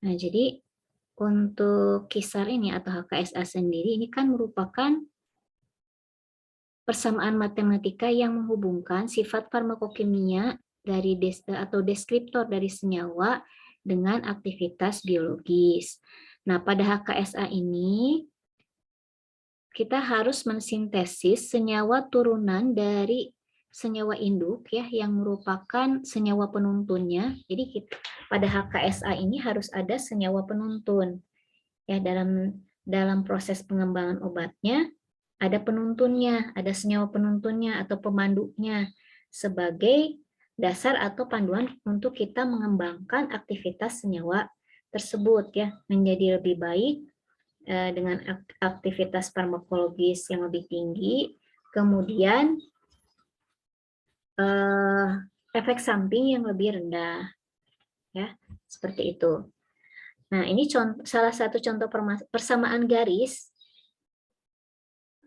Nah, jadi untuk kisar ini atau HKSA sendiri ini kan merupakan persamaan matematika yang menghubungkan sifat farmakokimia dari atau deskriptor dari senyawa dengan aktivitas biologis. Nah, pada HKSA ini kita harus mensintesis senyawa turunan dari senyawa induk ya yang merupakan senyawa penuntunnya. Jadi pada HKSA ini harus ada senyawa penuntun. Ya, dalam proses pengembangan obatnya ada penuntunnya, ada senyawa penuntunnya atau pemandunya sebagai dasar atau panduan untuk kita mengembangkan aktivitas senyawa tersebut ya menjadi lebih baik dengan aktivitas farmakologis yang lebih tinggi, kemudian efek samping yang lebih rendah, ya seperti itu. Nah, ini salah satu contoh persamaan garis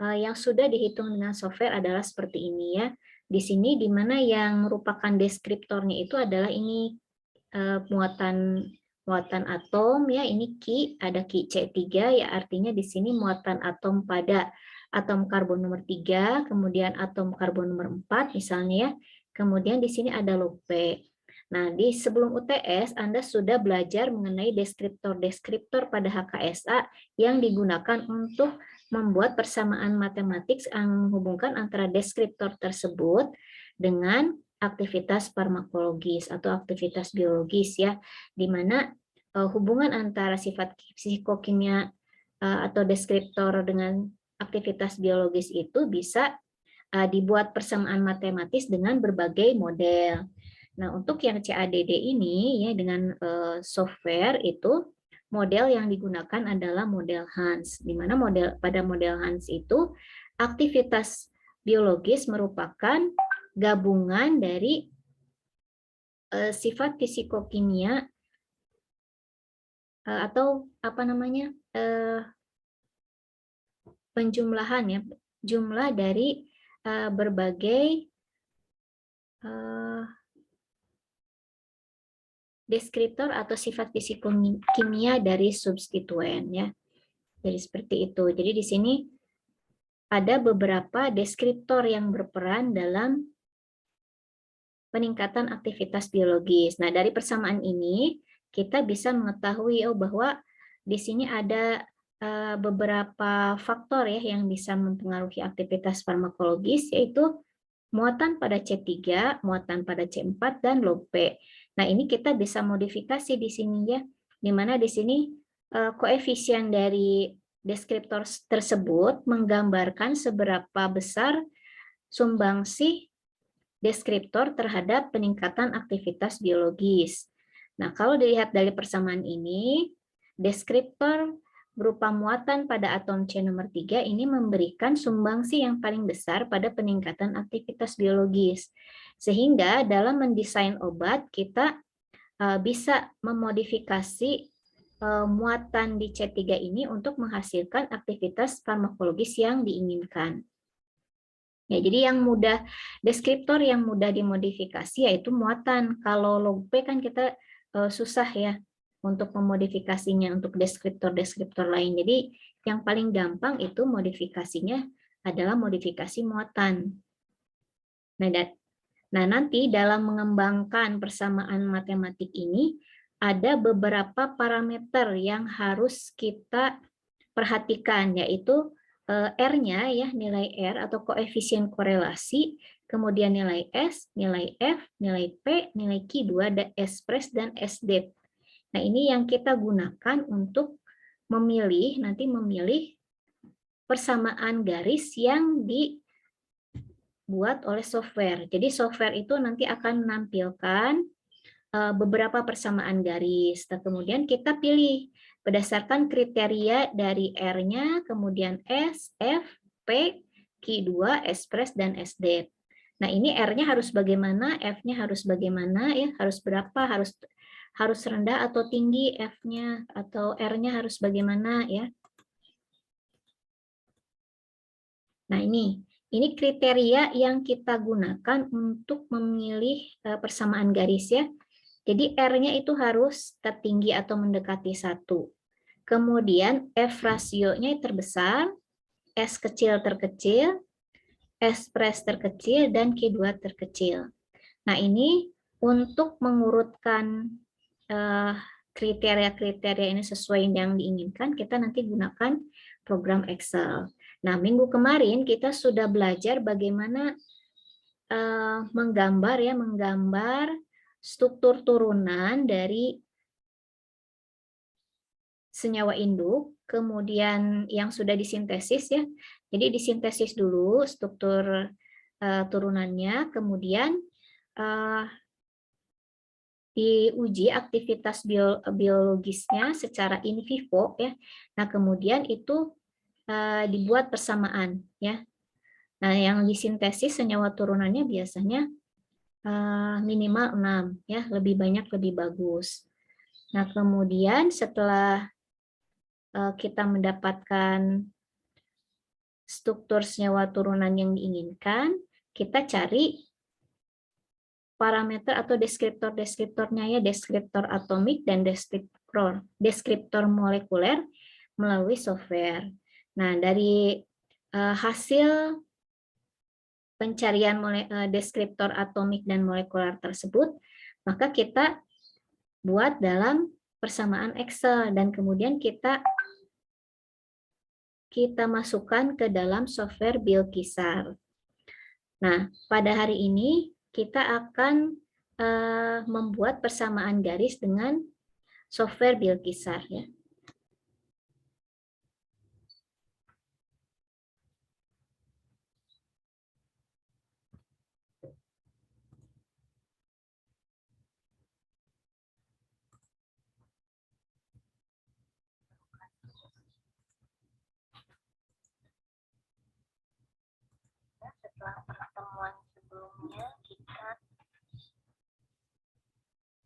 yang sudah dihitung dengan software adalah seperti ini ya. Di sini di mana yang merupakan deskriptornya itu adalah ini muatan atom ya, ini Ki, ada Ki C3 ya, artinya di sini muatan atom pada atom karbon nomor 3, kemudian atom karbon nomor 4 misalnya ya. Kemudian di sini ada log P. Nah, di sebelum UTS Anda sudah belajar mengenai deskriptor-deskriptor pada HKSA yang digunakan untuk membuat persamaan matematik yang menghubungkan antara deskriptor tersebut dengan aktivitas farmakologis atau aktivitas biologis ya, di mana hubungan antara sifat psikokimia atau deskriptor dengan aktivitas biologis itu bisa dibuat persamaan matematis dengan berbagai model. Nah, untuk yang CADD ini ya dengan software itu model yang digunakan adalah model Hans, di mana pada model Hans itu aktivitas biologis merupakan gabungan dari sifat fisikokimia atau apa namanya penjumlahan ya, jumlah dari berbagai deskriptor atau sifat fisikokimia dari substituen ya. Jadi seperti itu. Jadi di sini ada beberapa deskriptor yang berperan dalam peningkatan aktivitas biologis. Nah, dari persamaan ini kita bisa mengetahui bahwa di sini ada beberapa faktor ya yang bisa mempengaruhi aktivitas farmakologis, yaitu muatan pada C3, muatan pada C4 dan log P. Nah, ini kita bisa modifikasi di sini ya, di mana di sini koefisien dari deskriptor tersebut menggambarkan seberapa besar sumbangsih deskriptor terhadap peningkatan aktivitas biologis. Nah, kalau dilihat dari persamaan ini, deskriptor berupa muatan pada atom C nomor 3 ini memberikan sumbangsi yang paling besar pada peningkatan aktivitas biologis. Sehingga dalam mendesain obat, kita bisa memodifikasi muatan di C3 ini untuk menghasilkan aktivitas farmakologis yang diinginkan. Ya, jadi yang mudah, deskriptor yang mudah dimodifikasi yaitu muatan. Kalau log P kan kita susah ya untuk memodifikasinya untuk deskriptor-deskriptor lain. Jadi yang paling gampang itu modifikasinya adalah modifikasi muatan. Nah, nanti dalam mengembangkan persamaan matematik ini ada beberapa parameter yang harus kita perhatikan, yaitu R-nya ya, nilai R atau koefisien korelasi, kemudian nilai S, nilai F, nilai P, nilai Q2, S pres dan SD. Nah, ini yang kita gunakan untuk nanti memilih persamaan garis yang dibuat oleh software. Jadi software itu nanti akan menampilkan beberapa persamaan garis. Nah, kemudian kita pilih berdasarkan kriteria dari R-nya, kemudian S, F, P, Q2, S pres dan SD. Nah, ini R-nya harus bagaimana, F-nya harus bagaimana ya, harus berapa, harus rendah atau tinggi F-nya atau R-nya harus bagaimana ya. Nah, ini kriteria yang kita gunakan untuk memilih persamaan garis ya. Jadi R-nya itu harus tertinggi atau mendekati 1. Kemudian F rasionya terbesar, S kecil terkecil, S press terkecil, dan Q2 terkecil. Nah, ini untuk mengurutkan kriteria-kriteria ini sesuai yang diinginkan, kita nanti gunakan program Excel. Nah, minggu kemarin kita sudah belajar bagaimana menggambar struktur turunan dari senyawa induk, kemudian yang sudah disintesis ya. Jadi disintesis dulu struktur turunannya, kemudian diuji aktivitas biologisnya secara in vivo ya. Nah, kemudian itu dibuat persamaan ya. Nah, yang disintesis senyawa turunannya biasanya minimal 6 ya, lebih banyak lebih bagus. Nah, kemudian setelah kita mendapatkan struktur senyawa turunan yang diinginkan, kita cari parameter atau deskriptor-deskriptornya ya, deskriptor atomik dan deskriptor molekuler melalui software. Nah, dari hasil pencarian deskriptor atomik dan molekuler tersebut, maka kita buat dalam persamaan Excel dan kemudian kita masukkan ke dalam software Biokisar. Nah, pada hari ini kita akan membuat persamaan garis dengan software Biokisar ya. Setelah pertemuan sebelumnya kita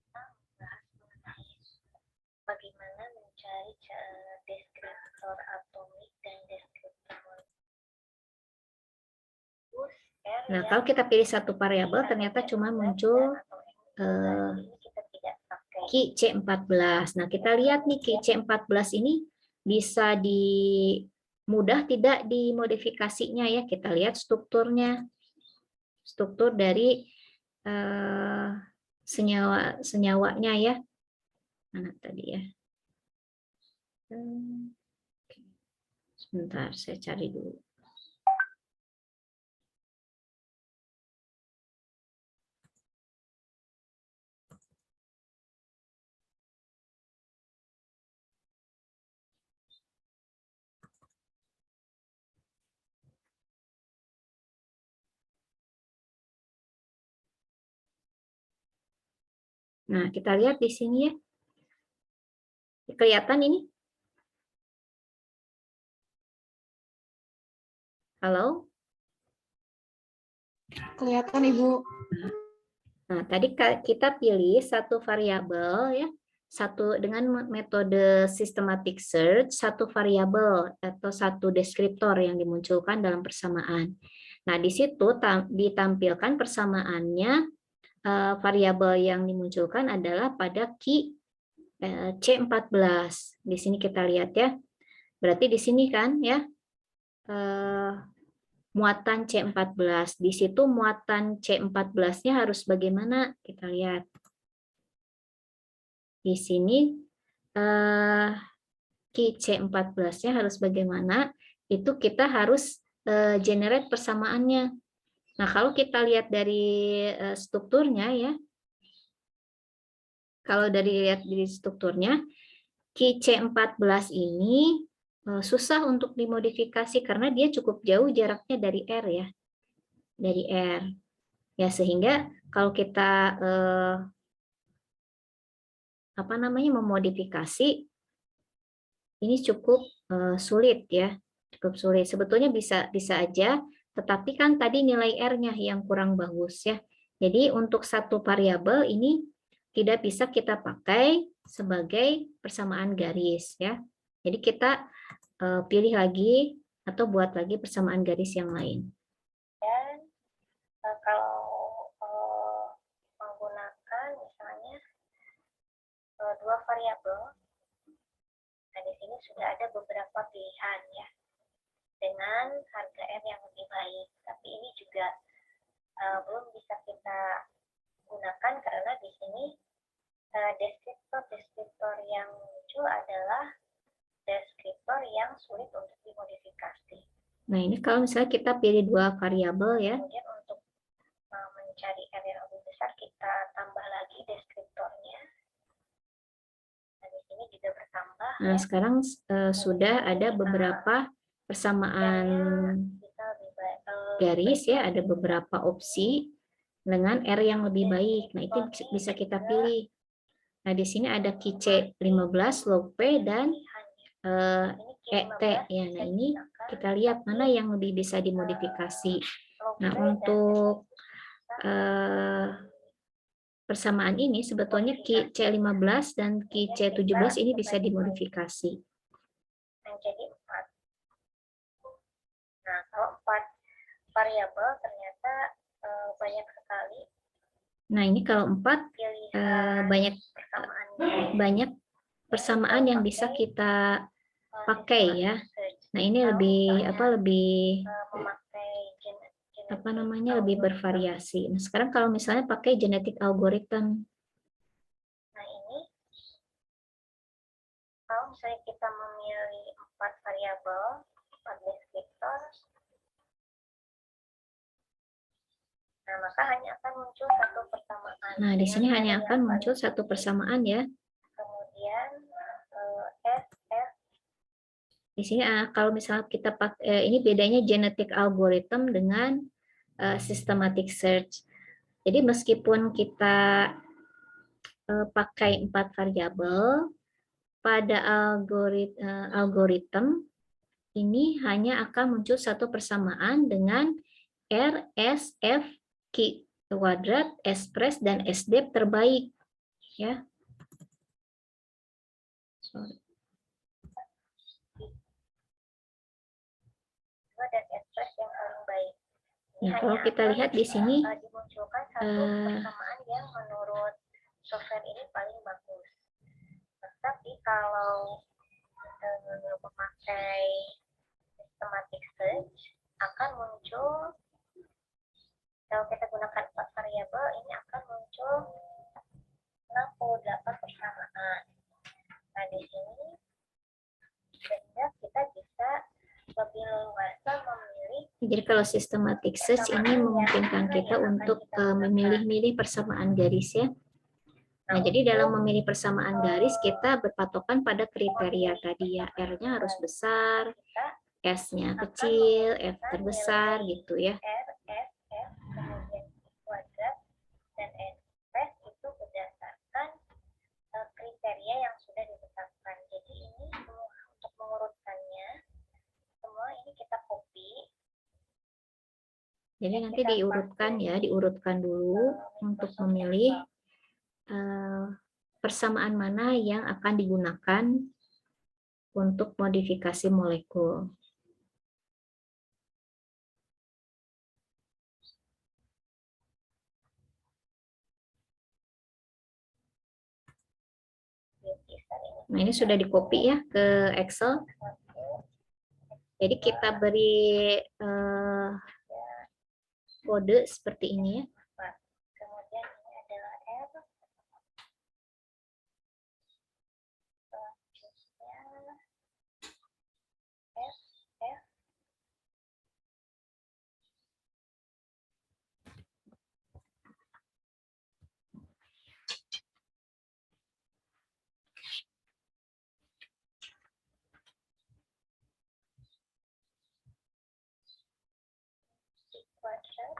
bahas mengenai bagaimana mencari deskriptor atomik dan deskriptor molekuler. Nah, kalau kita pilih satu variabel ternyata cuma muncul Ki C14. Nah, kita lihat nih Ki C14 ini bisa mudah tidak dimodifikasinya ya. Kita lihat strukturnya. Struktur dari senyawanya ya. Mana tadi ya? Sebentar, saya cari dulu. Nah, kita lihat di sini ya. Kelihatan ini? Halo? Kelihatan, Ibu. Nah, tadi kita pilih satu variabel ya, satu dengan metode systematic search, satu variabel atau satu deskriptor yang dimunculkan dalam persamaan. Nah, di situ ditampilkan persamaannya, variabel yang dimunculkan adalah pada Ki C14. Di sini kita lihat ya. Berarti di sini kan ya, muatan C14. Di situ muatan C14-nya harus bagaimana? Kita lihat. Di sini Ki C14-nya harus bagaimana? Itu kita harus generate persamaannya. Nah, kalau kita lihat dari strukturnya ya. Kalau lihat dari strukturnya, Ki C14 ini susah untuk dimodifikasi karena dia cukup jauh jaraknya dari R ya. Dari R. Ya, sehingga kalau kita memodifikasi ini cukup sulit ya. Cukup sulit. Sebetulnya bisa aja, tetapi kan tadi nilai R-nya yang kurang bagus ya. Jadi untuk satu variabel ini tidak bisa kita pakai sebagai persamaan garis ya. Jadi kita pilih lagi atau buat lagi persamaan garis yang lain. Dan kalau menggunakan misalnya dua variabel. Nah, di sini sudah ada beberapa pilihan ya, dengan harga R yang lebih baik. Tapi ini juga belum bisa kita gunakan karena di sini deskriptor yang muncul adalah deskriptor yang sulit untuk dimodifikasi. Nah, ini kalau misalnya kita pilih dua variabel ya. Kemudian untuk mencari R yang lebih besar, kita tambah lagi deskriptornya. Nah, di sini juga bertambah. Nah, ya. Sekarang sudah ada beberapa persamaan garis ya, ada beberapa opsi dengan R yang lebih baik. Nah, itu bisa kita pilih. Nah, di sini ada KIC 15, log P, dan ET ya. Nah, ini kita lihat mana yang lebih bisa dimodifikasi. Nah, untuk persamaan ini sebetulnya KIC 15 dan KIC 17 ini bisa dimodifikasi. Menjadi 4. Nah, kalau 4 variabel ternyata banyak sekali. Nah, ini kalau 4 banyak persamaan yang bisa kita pakai ya. Nah, ini lebih lebih bervariasi. Nah, sekarang kalau misalnya pakai genetic algorithm. Nah, ini kalau misalnya kita memilih 4 variabel, 4 deskriptor, nah maka hanya akan muncul satu persamaan. Nah, di sini hanya akan muncul satu persamaan ya. Kemudian SF. Di sini kalau misalnya kita pakai ini bedanya genetic algorithm dengan systematic search. Jadi meskipun kita pakai 4 variabel, pada algoritma ini hanya akan muncul satu persamaan dengan R, S, F, Q kuadrat, S pres, dan S dep terbaik. Ya. Sorry. Dan S pres yang paling baik. Nah, kalau kita lihat di sini, dimunculkan satu persamaan yang menurut software ini paling bagus. Tapi kalau memakai systematic search akan muncul, kalau kita gunakan 4 variabel, ini akan muncul 68 persamaan. Nah, di sini sehingga kita bisa lebih leluasa memilih. Jadi kalau systematic search ini memungkinkan kita untuk memilih-milih persamaan garis ya. Nah, jadi dalam memilih persamaan garis kita berpatokan pada kriteria tadi ya. R-nya harus besar, S-nya kecil, F terbesar gitu ya. R, S, F, kemudian kuadrat, dan S pres itu berdasarkan kriteria yang sudah ditetapkan. Jadi ini untuk mengurutkannya, semua ini kita copy. Jadi nanti diurutkan ya, diurutkan dulu untuk memilih persamaan mana yang akan digunakan untuk modifikasi molekul. Nah, ini sudah di-copy ya ke Excel. Jadi kita beri kode seperti ini ya. Kemudian ini adalah R. Selanjutnya S, F. Kuadrat.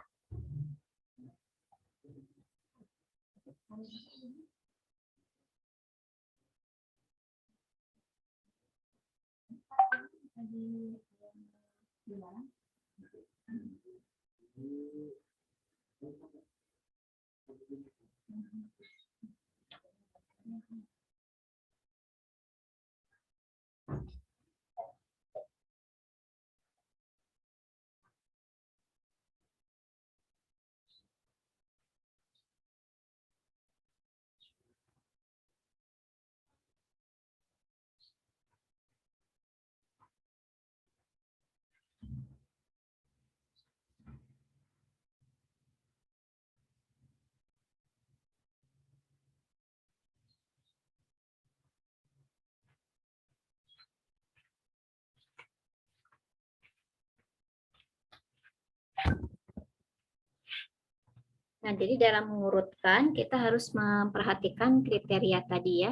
Nah, jadi dalam mengurutkan kita harus memperhatikan kriteria tadi ya.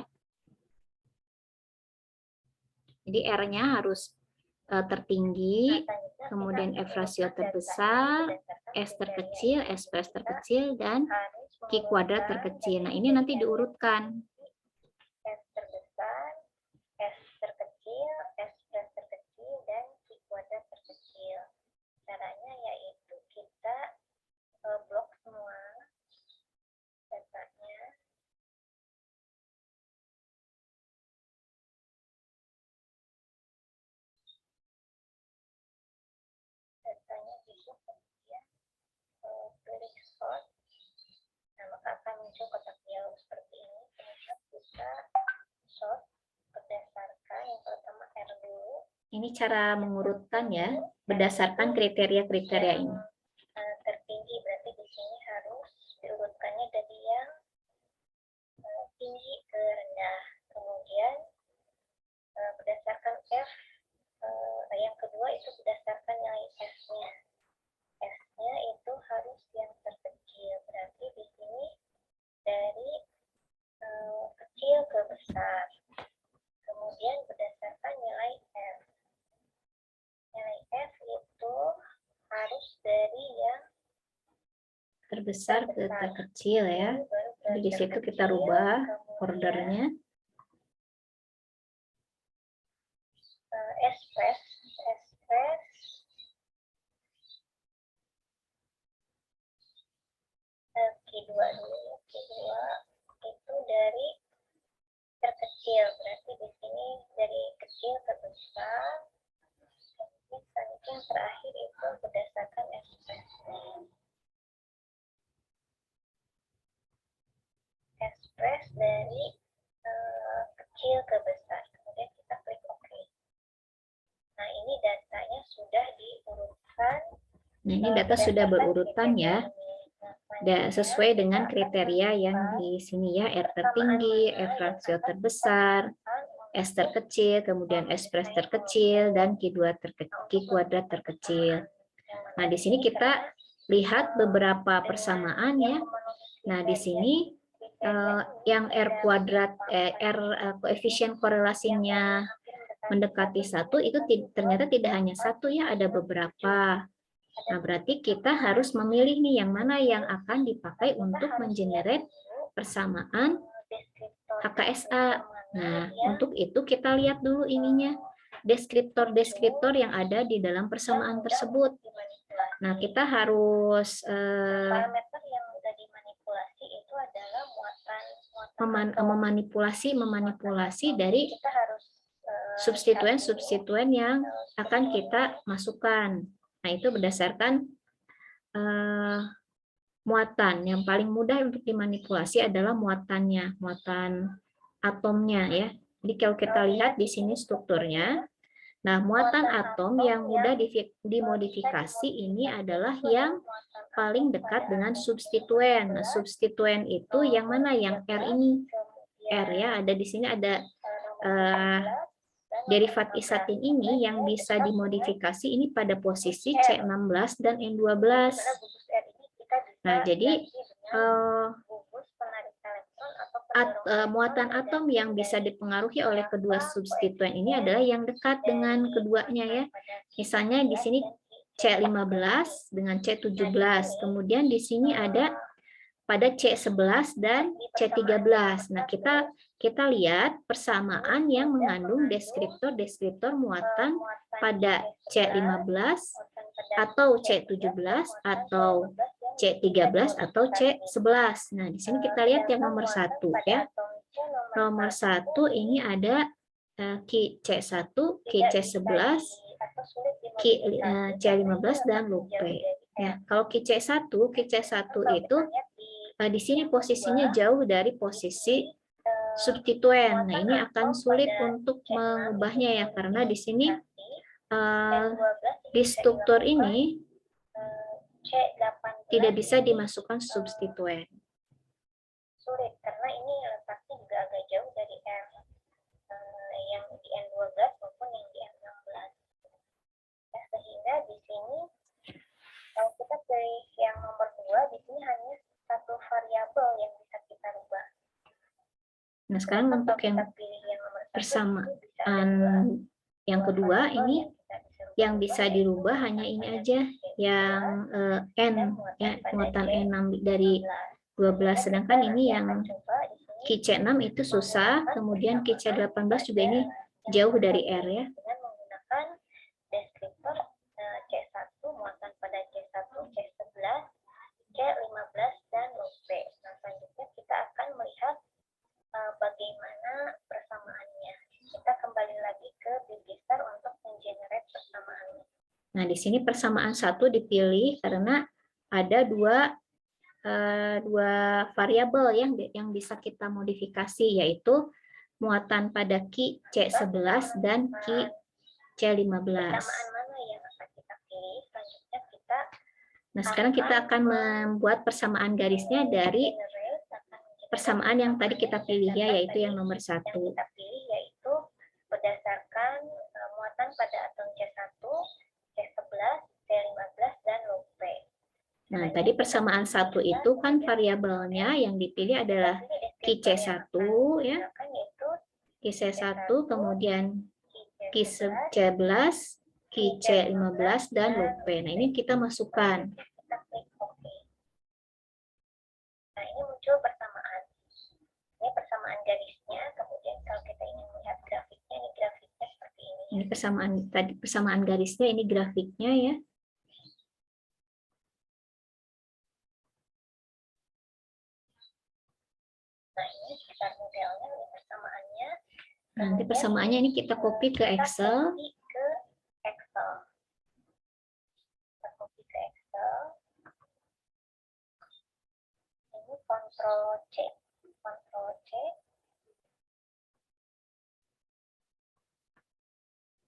Jadi R-nya harus tertinggi, kemudian F rasio terbesar, S terkecil, S plus terkecil, dan Q kuadrat terkecil. Nah, ini nanti diurutkan. S terbesar, S terkecil, S plus terkecil, dan Q kuadrat terkecil. Caranya yaitu kita blok semua datanya. Datanya itu kemudian pilih sort. Nah, maka akan muncul kotak yellow seperti ini. Kemudian kita sort berdasarkan yang pertama R dulu. Ini cara mengurutkan ya, berdasarkan kriteria-kriteria ini. Tertinggi berarti di sini harus diurutkannya dari yang tinggi ke rendah. Kemudian berdasarkan F, yang kedua itu berdasarkan nilai S-nya. S-nya itu harus yang terkecil. Berarti di sini dari kecil ke besar. Kemudian berdasarkan nilai F. Nilai F itu harus dari yang terbesar ke terkecil ya. Jadi di situ kita rubah ordernya. S press Q2 dulu ya. Q2 itu dari terkecil, berarti di sini dari kecil ke besar. Selanjutnya yang terakhir itu berdasarkan express. Express dari kecil ke besar. Kemudian kita klik OK. Nah, ini datanya sudah diurutkan. Nah, ini data sudah berurutan ya. Sesuai dengan kriteria yang di sini ya, R tertinggi, F rasio terbesar, S terkecil, kemudian S press terkecil, dan Q2 Q kuadrat terkecil. Nah, di sini kita lihat beberapa persamaan ya. Nah, di sini yang R kuadrat, koefisien korelasinya mendekati 1 itu ternyata tidak hanya satu ya, ada beberapa. Nah, berarti kita harus memilih nih yang mana yang akan dipakai untuk mengenerate persamaan HKSA. Nah, untuk itu kita lihat dulu ininya, deskriptor-deskriptor yang ada di dalam persamaan tersebut. Nah, kita harus parameter yang sudah dimanipulasi itu adalah memanipulasi dari substituen yang akan kita masukkan. Nah, itu berdasarkan muatan. Yang paling mudah untuk dimanipulasi adalah muatannya, muatan atomnya ya. Jadi kalau kita lihat di sini strukturnya, nah muatan atom yang mudah dimodifikasi ini adalah yang paling dekat dengan substituen. Nah, substituen itu yang mana? Yang R ini. R ya, ada di sini ada derivat isatin ini yang bisa dimodifikasi ini pada posisi C16 dan N12. Nah, jadi muatan atom yang bisa dipengaruhi oleh kedua substituen ini adalah yang dekat dengan keduanya ya. Misalnya di sini C15 dengan C17. Kemudian di sini ada pada C11 dan C13. Nah, kita lihat persamaan yang mengandung deskriptor muatan pada C15 atau C17 atau C13 atau C11. Nah, di sini kita lihat yang nomor 1 ya. Nomor 1 ini ada Ki C1, Ki C11, Ki C15 dan Lupe. Ya, kalau Ki C1 itu di sini posisinya jauh dari posisi substituen. Nah, ini akan sulit untuk mengubahnya ya, karena di sini di struktur ini tidak bisa dimasukkan substituen. Sulit, karena ini letaknya juga agak jauh dari R yang di N12 maupun yang di N16. Ya, sehingga di sini kalau kita pilih yang nomor 2, di sini hanya Nah, sekarang untuk yang persamaan yang kedua ini yang bisa dirubah hanya ini aja, yang N, ya, muatan N dari 12, sedangkan ini yang QC6 itu susah, kemudian QC18 juga ini jauh dari R ya. Dengan menggunakan deskriptor C1, muatan pada C1, C11, C15, dan loop. Nah, selanjutnya kita akan melihat bagaimana persamaannya. Kita kembali lagi ke Big-Star untuk mengenerate persamaannya. Nah, di sini persamaan 1 dipilih karena ada dua variabel yang bisa kita modifikasi, yaitu muatan pada Ki C11 dan Ki C15. Persamaan mana yang akan kita pilih? Selanjutnya kita sekarang kita akan membuat persamaan garisnya dari persamaan yang tadi kita pilih ya, yaitu yang nomor 1. Yang kita pilih yaitu berdasarkan muatan pada atom C1, C11, C15, dan loop. Nah, tadi persamaan 1 itu kan variabelnya yang dipilih adalah QC1 ya. QC1, kemudian QC11, QC15, dan loop. Nah, ini kita masukkan. Kita klik OK. Nah, ini muncul persamaan. Ini persamaan garisnya, kemudian kalau kita ingin melihat grafiknya, ini grafiknya seperti ini. Ini persamaan garisnya, ini grafiknya ya. Nah, ini sekitar modelnya, ini persamaannya. Nanti persamaannya ini kita copy ke Excel. Kita copy ke Excel. Ini Ctrl C. Ctrl C.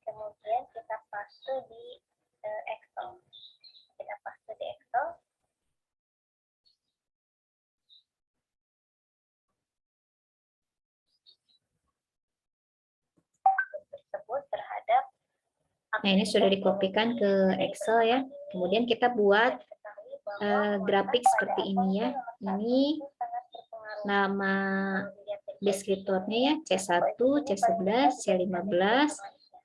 Kemudian kita paste di Excel. Kita paste di Excel. Tersebut terhadap. Nah, ini sudah dikopikan ke Excel ya. Kemudian kita buat grafik seperti ini ya. Ini nama deskriptornya ya, C1, C11, C15,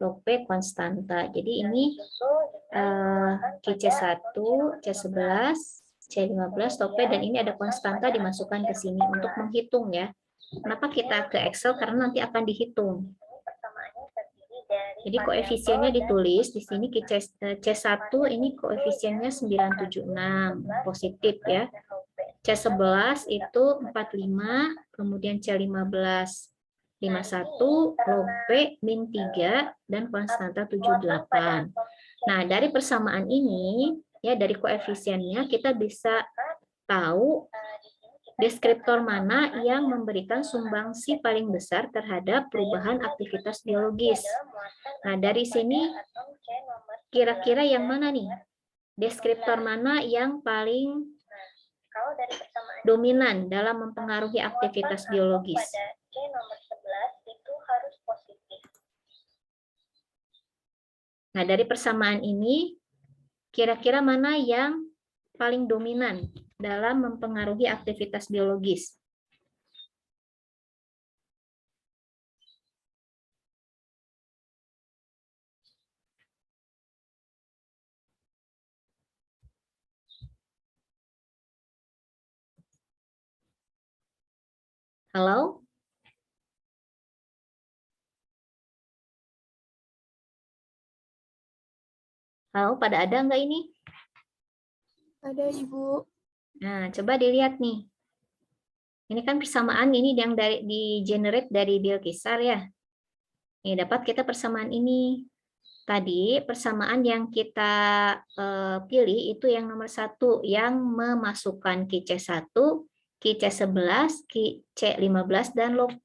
loop konstanta. Jadi ini QC1, C11, C15, loop, dan ini ada konstanta dimasukkan ke sini untuk menghitung ya. Kenapa kita ke Excel? Karena nanti akan dihitung. Jadi koefisiennya ditulis di sini C1 ini koefisiennya 976 positif ya. C11 itu 45, kemudian C15 51, loop min 3 dan konstanta 78. Nah, dari persamaan ini ya, dari koefisiennya kita bisa tahu deskriptor mana yang memberikan sumbangsi paling besar terhadap perubahan aktivitas biologis. Nah, dari sini kira-kira yang mana nih? Deskriptor mana yang paling dominan dalam mempengaruhi aktivitas biologis? Nah, dari persamaan ini kira-kira mana yang paling dominan dalam mempengaruhi aktivitas biologis? Halo? Halo, pada ada nggak ini? Ada, Ibu. Nah, coba dilihat nih. Ini kan persamaan ini yang di generate dari Bilqisar ya. Ini dapat kita persamaan ini. Tadi persamaan yang kita pilih itu yang nomor 1, yang memasukkan QC1, QC11, QC15, dan loop.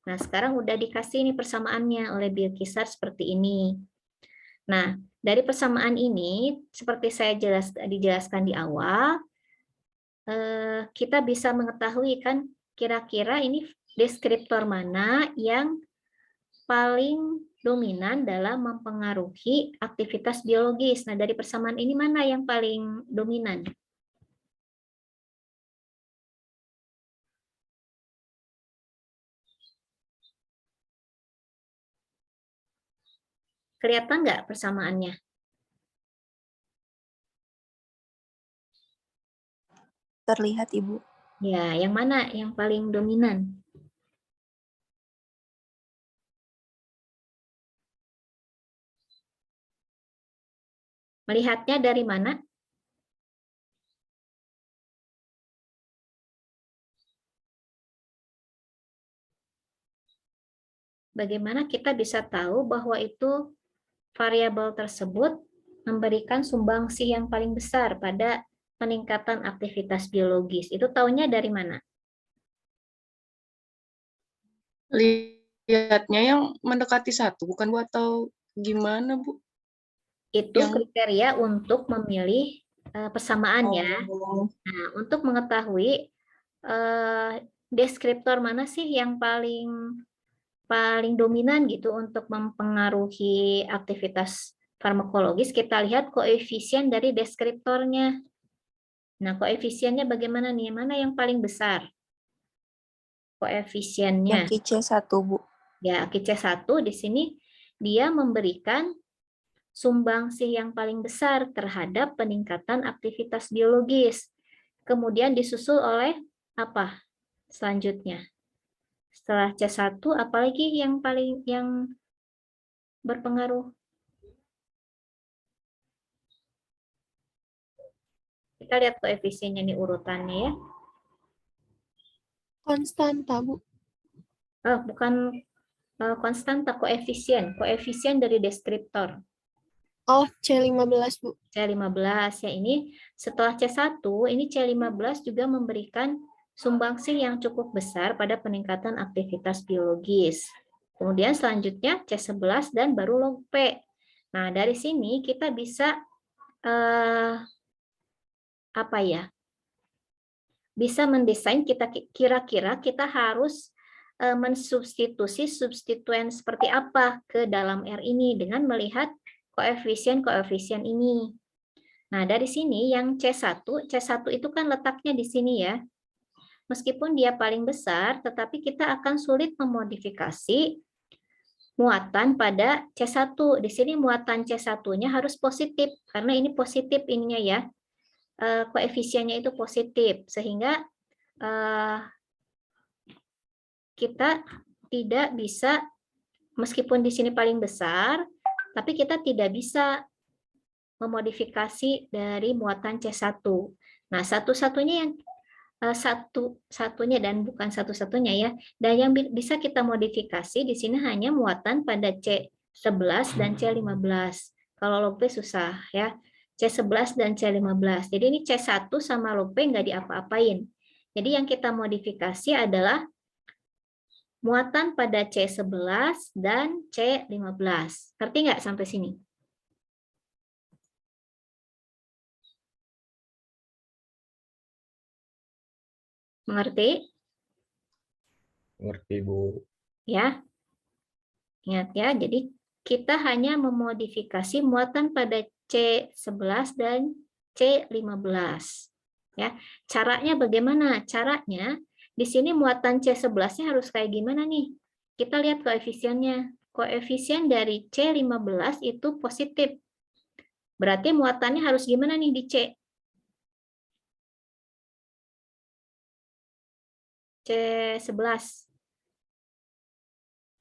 Nah, sekarang udah dikasih ini persamaannya oleh Bilqisar seperti ini. Nah, dari persamaan ini, seperti saya dijelaskan di awal, kita bisa mengetahui kan kira-kira ini deskriptor mana yang paling dominan dalam mempengaruhi aktivitas biologis. Nah, dari persamaan ini mana yang paling dominan? Kelihatan nggak persamaannya? Terlihat, Ibu. Ya, yang mana yang paling dominan? Melihatnya dari mana? Bagaimana kita bisa tahu bahwa itu variabel tersebut memberikan sumbangsi yang paling besar pada peningkatan aktivitas biologis? Itu taunya dari mana? Lihatnya yang mendekati 1, bukan Bu, atau gimana, Bu? Itu Yang kriteria untuk memilih persamaan ya. Nah, untuk mengetahui deskriptor mana sih yang paling dominan gitu untuk mempengaruhi aktivitas farmakologis, kita lihat koefisien dari deskriptornya. Nah, koefisiennya bagaimana nih? Mana yang paling besar? Koefisiennya. Yang C1, Bu. Ya, KC1 di sini dia memberikan sumbangsi yang paling besar terhadap peningkatan aktivitas biologis. Kemudian disusul oleh apa selanjutnya? Setelah C1, apalagi yang berpengaruh? Kita lihat koefisiennya nih urutannya ya. Konstanta, Bu. Bukan konstanta, koefisien dari deskriptor. Oh, C15, Bu. C15 ya, ini setelah C1, ini C15 juga memberikan sumbangsi yang cukup besar pada peningkatan aktivitas biologis. Kemudian selanjutnya C11 dan baru log P. Nah, dari sini kita bisa bisa mendesain kira-kira kita harus mensubstitusi substituen seperti apa ke dalam R ini dengan melihat koefisien-koefisien ini. Nah, dari sini yang C1 itu kan letaknya di sini ya. Meskipun dia paling besar, tetapi kita akan sulit memodifikasi muatan pada C1. Di sini muatan C1-nya harus positif, karena ini positif ininya ya. Koefisiennya itu positif, sehingga kita tidak bisa, meskipun di sini paling besar, tapi kita tidak bisa memodifikasi dari muatan C1. Nah, satu-satunya dan bukan satu-satunya ya, dan yang bisa kita modifikasi di sini hanya muatan pada C11 dan C15. Kalau log P susah ya, C11 dan C15. Jadi ini C1 sama log P nggak diapa-apain. Jadi yang kita modifikasi adalah muatan pada C11 dan C15. Ngerti nggak sampai sini? Mengerti? Ngerti, Bu. Ya. Ingat ya, jadi kita hanya memodifikasi muatan pada C11 dan C15. Ya. Caranya bagaimana? Caranya di sini muatan C11-nya harus kayak gimana nih? Kita lihat koefisiennya. Koefisien dari C15 itu positif. Berarti muatannya harus gimana nih di C? C11.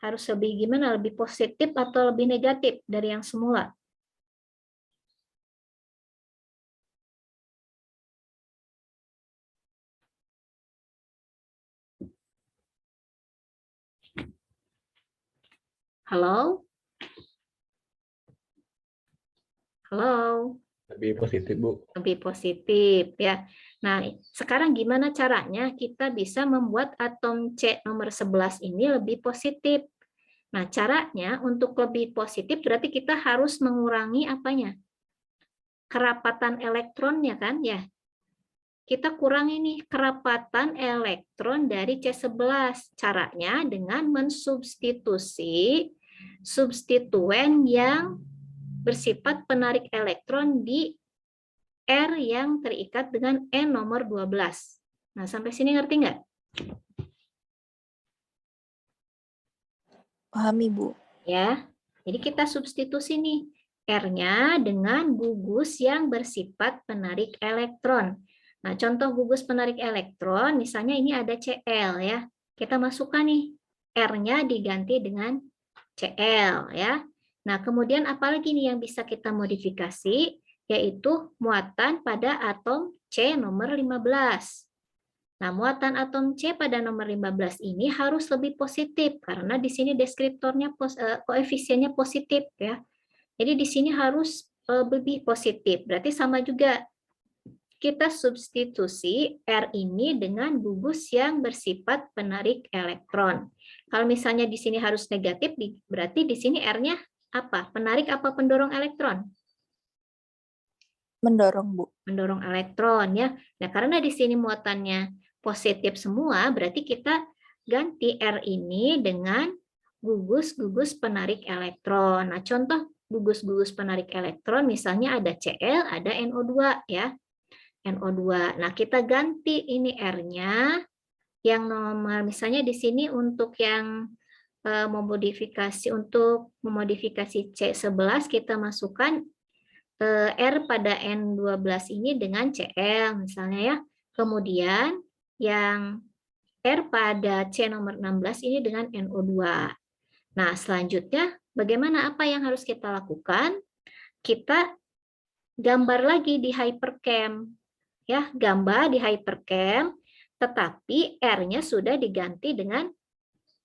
Harus lebih gimana? Lebih positif atau lebih negatif dari yang semula? Halo? Halo? Lebih positif, Bu. Lebih positif ya. Nah, sekarang gimana caranya kita bisa membuat atom C nomor 11 ini lebih positif? Nah, caranya untuk lebih positif berarti kita harus mengurangi apanya? Kerapatan elektronnya kan ya. Kita kurangi nih kerapatan elektron dari C11. Caranya dengan mensubstitusi substituen yang bersifat penarik elektron di R yang terikat dengan N nomor 12. Nah, sampai sini ngerti nggak? Pahami, Bu. Ya. Jadi kita substitusi nih R-nya dengan gugus yang bersifat penarik elektron. Nah, contoh gugus penarik elektron, misalnya ini ada Cl ya. Kita masukkan nih R-nya diganti dengan Cl ya. Nah, kemudian apalagi nih yang bisa kita modifikasi, yaitu muatan pada atom C nomor 15. Nah, muatan atom C pada nomor 15 ini harus lebih positif karena di sini deskriptornya koefisiennya positif ya. Jadi di sini harus lebih positif. Berarti sama juga kita substitusi R ini dengan gugus yang bersifat penarik elektron. Kalau misalnya di sini harus negatif, berarti di sini R-nya apa? Penarik apa pendorong elektron? Mendorong, Bu. Mendorong elektron ya. Nah, karena di sini muatannya positif semua, berarti kita ganti R ini dengan gugus-gugus penarik elektron. Nah, contoh gugus-gugus penarik elektron misalnya ada Cl, ada NO2 ya. NO2. Nah, kita ganti ini R-nya yang nomor misalnya di sini untuk yang memodifikasi C11 kita masukkan R pada N12 ini dengan Cl misalnya ya. Kemudian yang R pada C nomor 16 ini dengan NO2. Nah, selanjutnya bagaimana apa yang harus kita lakukan? Kita gambar lagi di hypercam. Ya, gambar di hypercam, tetapi R-nya sudah diganti dengan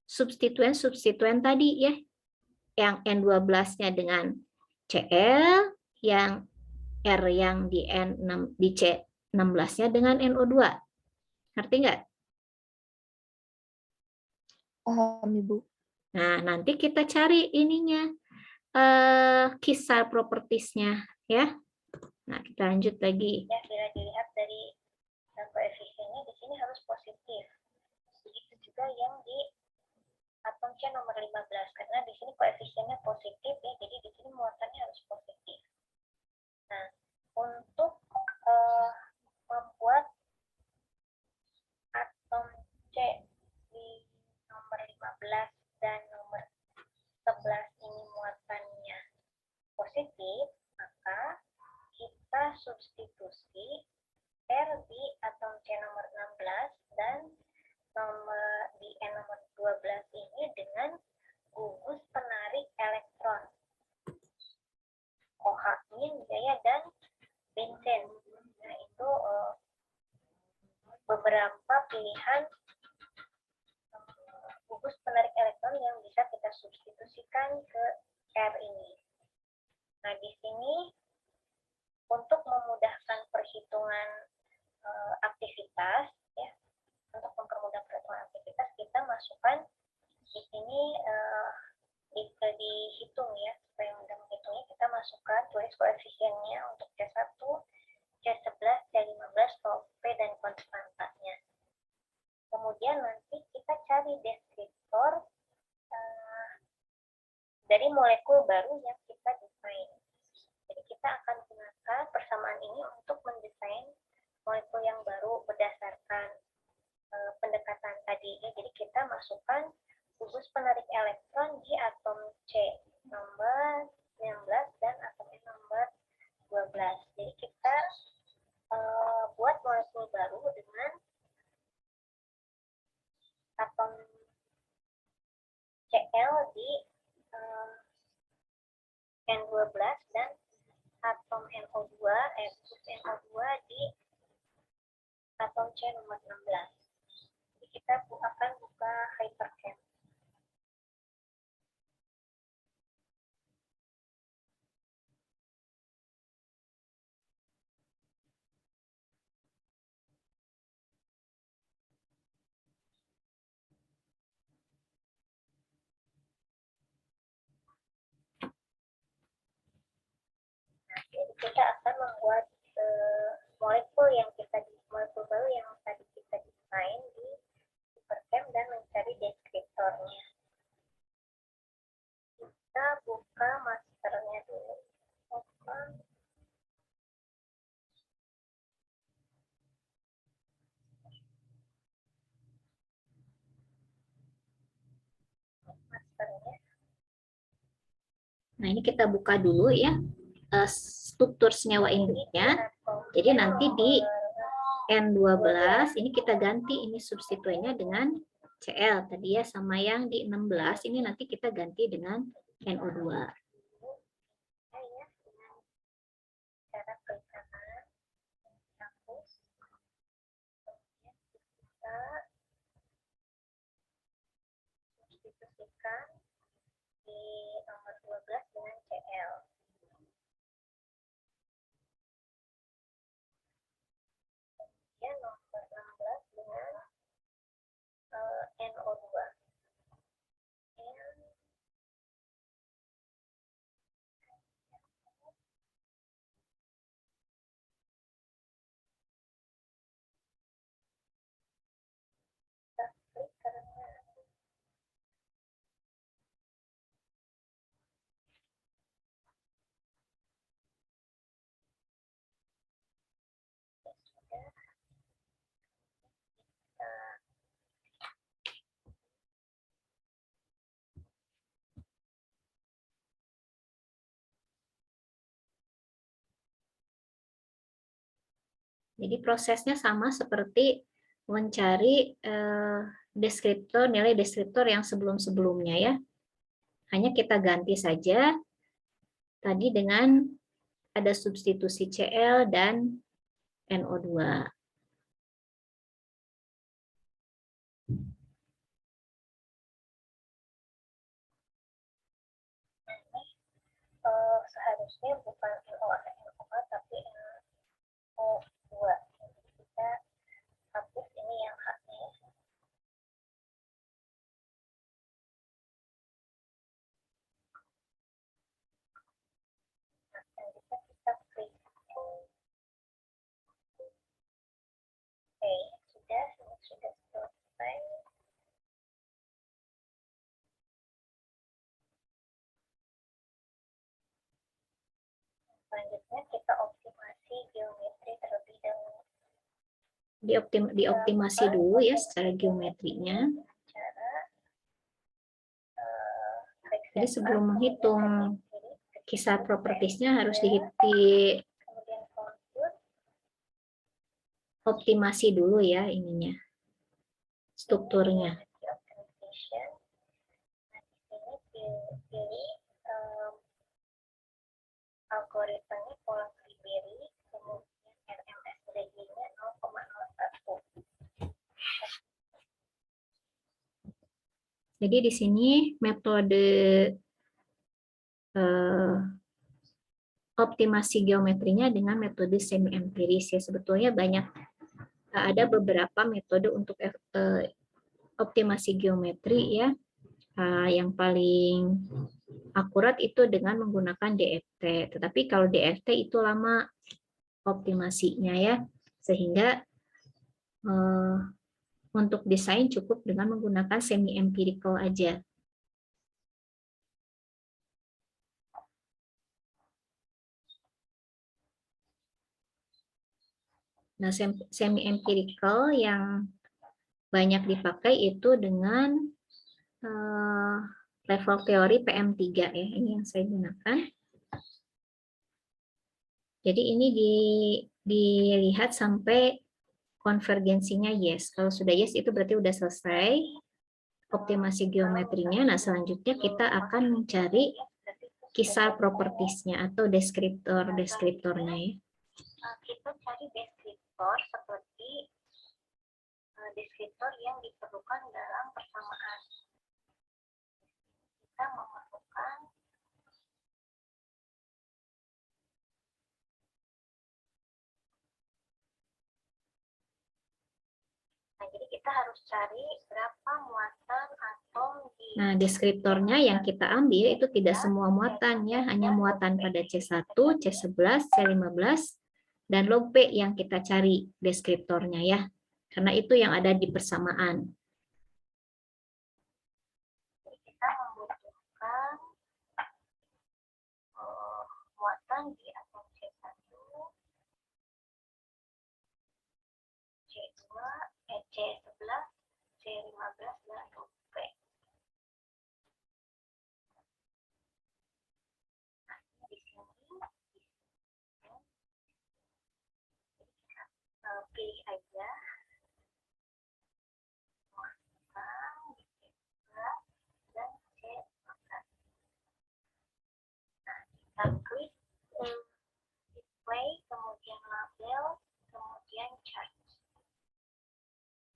substituen-substituen tadi ya. Yang N12-nya dengan Cl, yang R yang di N6 di C16-nya dengan NO2. Ngerti nggak? Paham, Ibu. Nah, nanti kita cari ininya kisar propertiesnya ya. Nah, kita lanjut lagi. Ya, bila dilihat dari koefisiennya di sini harus positif. Begitu juga yang di atom C nomor 15 karena di sini koefisiennya positif ya, jadi di sini muatannya harus positif. Nah, untuk membuat atom C di nomor 15 dan nomor 11 ini muatannya positif, maka kita substitusi R di atom C nomor 16 dan di N nomor 12 ini dengan gugus penarik elektron OH-, ya, dan benzen. Nah, itu beberapa pilihan gugus penarik elektron yang bisa kita substitusikan ke R ini. Nah, di sini untuk memudahkan perhitungan aktivitas, ya, untuk mempermudah perhitungan aktivitas, kita masukkan di sini dihitung ya, supaya mudah menghitungnya kita masukkan tulis koefisiennya untuk C1, C11, C15, P, dan konstantanya. Kemudian nanti kita cari deskriptor dari molekul baru yang kita desain. Jadi kita akan gunakan persamaan ini untuk mendesain molekul yang baru berdasarkan pendekatan tadi. Jadi kita masukkan gugus penarik elektron di atom C nomor 19 dan atom N nomor 12. Jadi kita buat molekul baru dengan atom Cl di N12 dan atom NO2 di atom C nomor 16. Jadi kita akan buka hypercam. Jadi kita akan membuat molekul baru yang tadi kita desain di hypercam dan mencari deskriptornya. Kita buka masternya dulu. Open. Masternya. Nah, ini kita buka dulu ya struktur senyawa induknya. Jadi nanti di N12 ini kita ganti ini substituennya dengan Cl tadi ya, sama yang di 16 ini nanti kita ganti dengan NO2. Cara perikanan hapus, kemudian kita substitusikan di nomor 12 dengan Cl. Kemudian nomor 16 dengan NO2. Kita klik karena sudah Jadi prosesnya sama seperti mencari deskriptor, nilai deskriptor yang sebelum-sebelumnya ya. Hanya kita ganti saja tadi dengan ada substitusi Cl dan NO2. seharusnya bukan NO tapi NO2. Jadi kita hapus ini yang H-nya. Dan bisa kita klik. Oke, sudah selesai. Selanjutnya kita optimasi geometri terlebih dahulu. Dioptimasi dulu ya secara geometrinya. Cara Jadi sebelum menghitung kisar propertiesnya harus kemudian kontur, dioptimasi dulu ya ininya, strukturnya. optimization. Nah, di sini pilih algoritmanya pola Riberi, kemudian RMSDG-nya 0,01. Jadi di sini metode optimasi geometrinya dengan metode semi empiris ya. Sebetulnya ada beberapa metode untuk optimasi geometri ya. Yang paling akurat itu dengan menggunakan DFT. Tetapi kalau DFT itu lama optimasinya ya, sehingga untuk desain cukup dengan menggunakan semi empirical aja. Nah, semi empirical yang banyak dipakai itu dengan level teori PM3 ya, ini yang saya gunakan. Jadi ini dilihat sampai konvergensinya yes. Kalau sudah yes itu berarti sudah selesai optimasi geometrinya. Nah, selanjutnya kita akan mencari kisar propertiesnya atau deskriptornya ya. Kita cari deskriptor seperti deskriptor yang diperlukan dalam persamaan. Kita memerlukan jadi kita harus cari berapa muatan atom di. Nah, deskriptornya yang kita ambil itu tidak semua muatan ya, hanya muatan pada C1, C11, C15, dan log P yang kita cari deskriptornya ya. Karena itu yang ada di persamaan. Jadi kita membutuhkan muatan di atom C1, C2, C11, C15, dan log P. kita klik display, kemudian label, kemudian charge.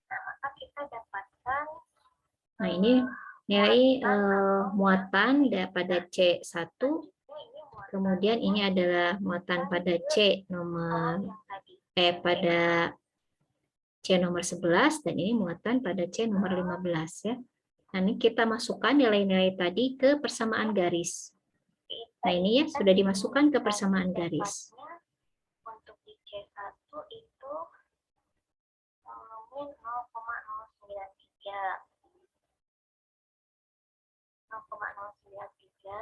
Nah, maka kita dapatkan Nah, ini nilai muatan pada C1, kemudian ini adalah muatan pada C nomor pada C nomor 11 dan ini muatan pada C nomor 15 ya. Nah, ini kita masukkan nilai-nilai tadi ke persamaan garis. Nah, ini ya sudah dimasukkan ke persamaan garis. Untuk di C1 itu min 0,093. 0,093.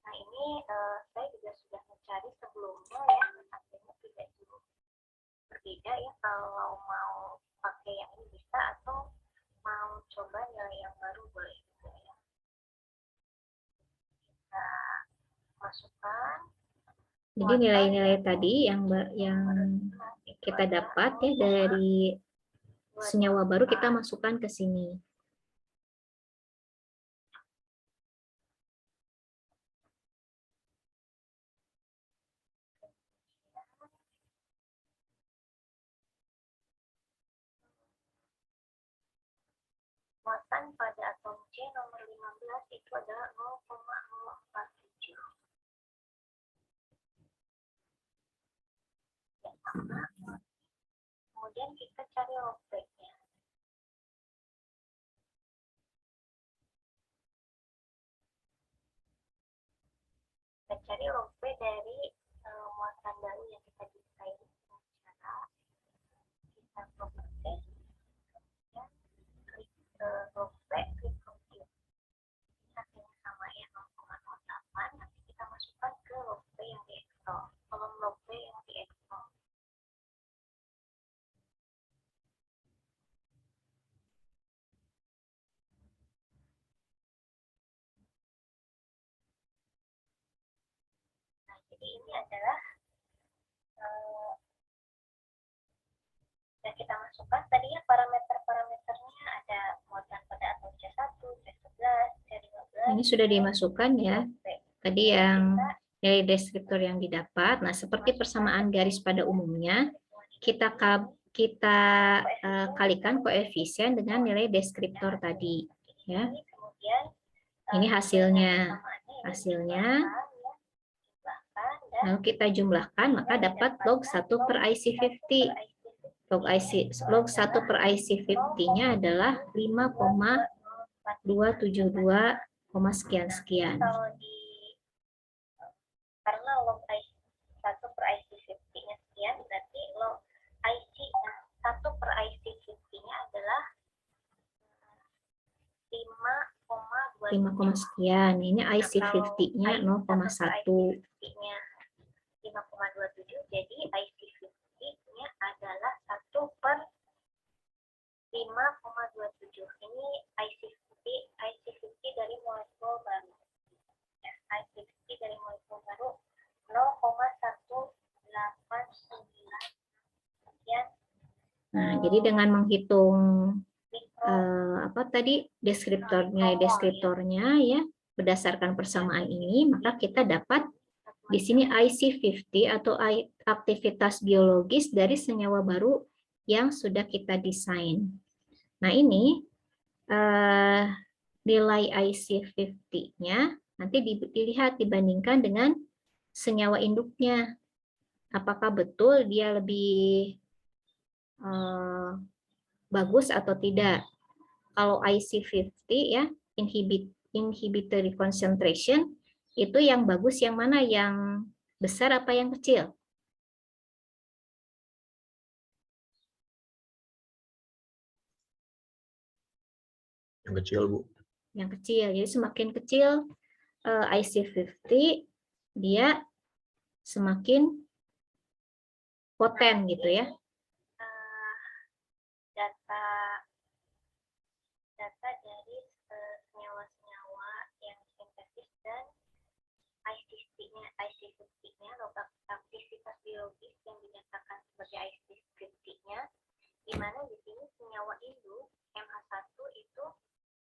Nah, ini saya juga sudah mencari sebelumnya ya, akhirnya tidak cukup berbeda ya, kalau mau pakai yang ini bisa atau mau coba nilai yang baru boleh juga ya. Kita masukkan. Jadi nilai-nilai tadi yang kita dapat ya dari senyawa baru kita masukkan ke sini. Muatan pada atom C nomor 15 itu adalah 0,047. Ya, sama. Kemudian kita cari log back-nya. Kita cari log back dari muatan baru yang kita desain. Kita properti, kemudian klik log back, klik compute. Hasilnya sama ya, 0,08. Nanti kita masukkan ke log back yang diekspor, kolom log back yang diekspor. Nah, jadi ini adalah dan kita masukkan tadinya parameter-parameternya ada muatan pada atom C1, C11, C15. Ini sudah dimasukkan ya. Tadi yang nilai deskriptor yang didapat. Nah, seperti persamaan garis pada umumnya, kita kalikan koefisien dengan nilai deskriptor tadi ya. Ini hasilnya. Lalu kita jumlahkan, maka dapat log 1 per IC50. Log 1 per IC50-nya adalah 5,272, sekian. Karena log IC 1 per IC50-nya sekian, berarti log IC 1 per IC50-nya adalah 5, sekian. Ini IC50-nya 0,1. 5,27, jadi IC50-nya adalah 1 per 5,27. Ini IC50 dari molekul baru. Ya, IC50 dari molekul baru 0,189 sekian. Nah, jadi dengan menghitung apa tadi deskriptornya ya, berdasarkan persamaan ini, maka kita dapat di sini IC50 atau aktivitas biologis dari senyawa baru yang sudah kita desain. Nah, ini nilai IC50-nya nanti dilihat dibandingkan dengan senyawa induknya. Apakah betul dia lebih bagus atau tidak. Kalau IC50 ya, inhibitory concentration, itu yang bagus yang mana? Yang besar apa yang kecil? Yang kecil, Bu. Yang kecil. Jadi semakin kecil IC50, dia semakin poten gitu ya. Data dari senyawa-senyawa yang sintetis dan IC50-nya, aktivitas biologis yang dinyatakan sebagai IC50-nya, di mana di sini senyawa induk MH1 itu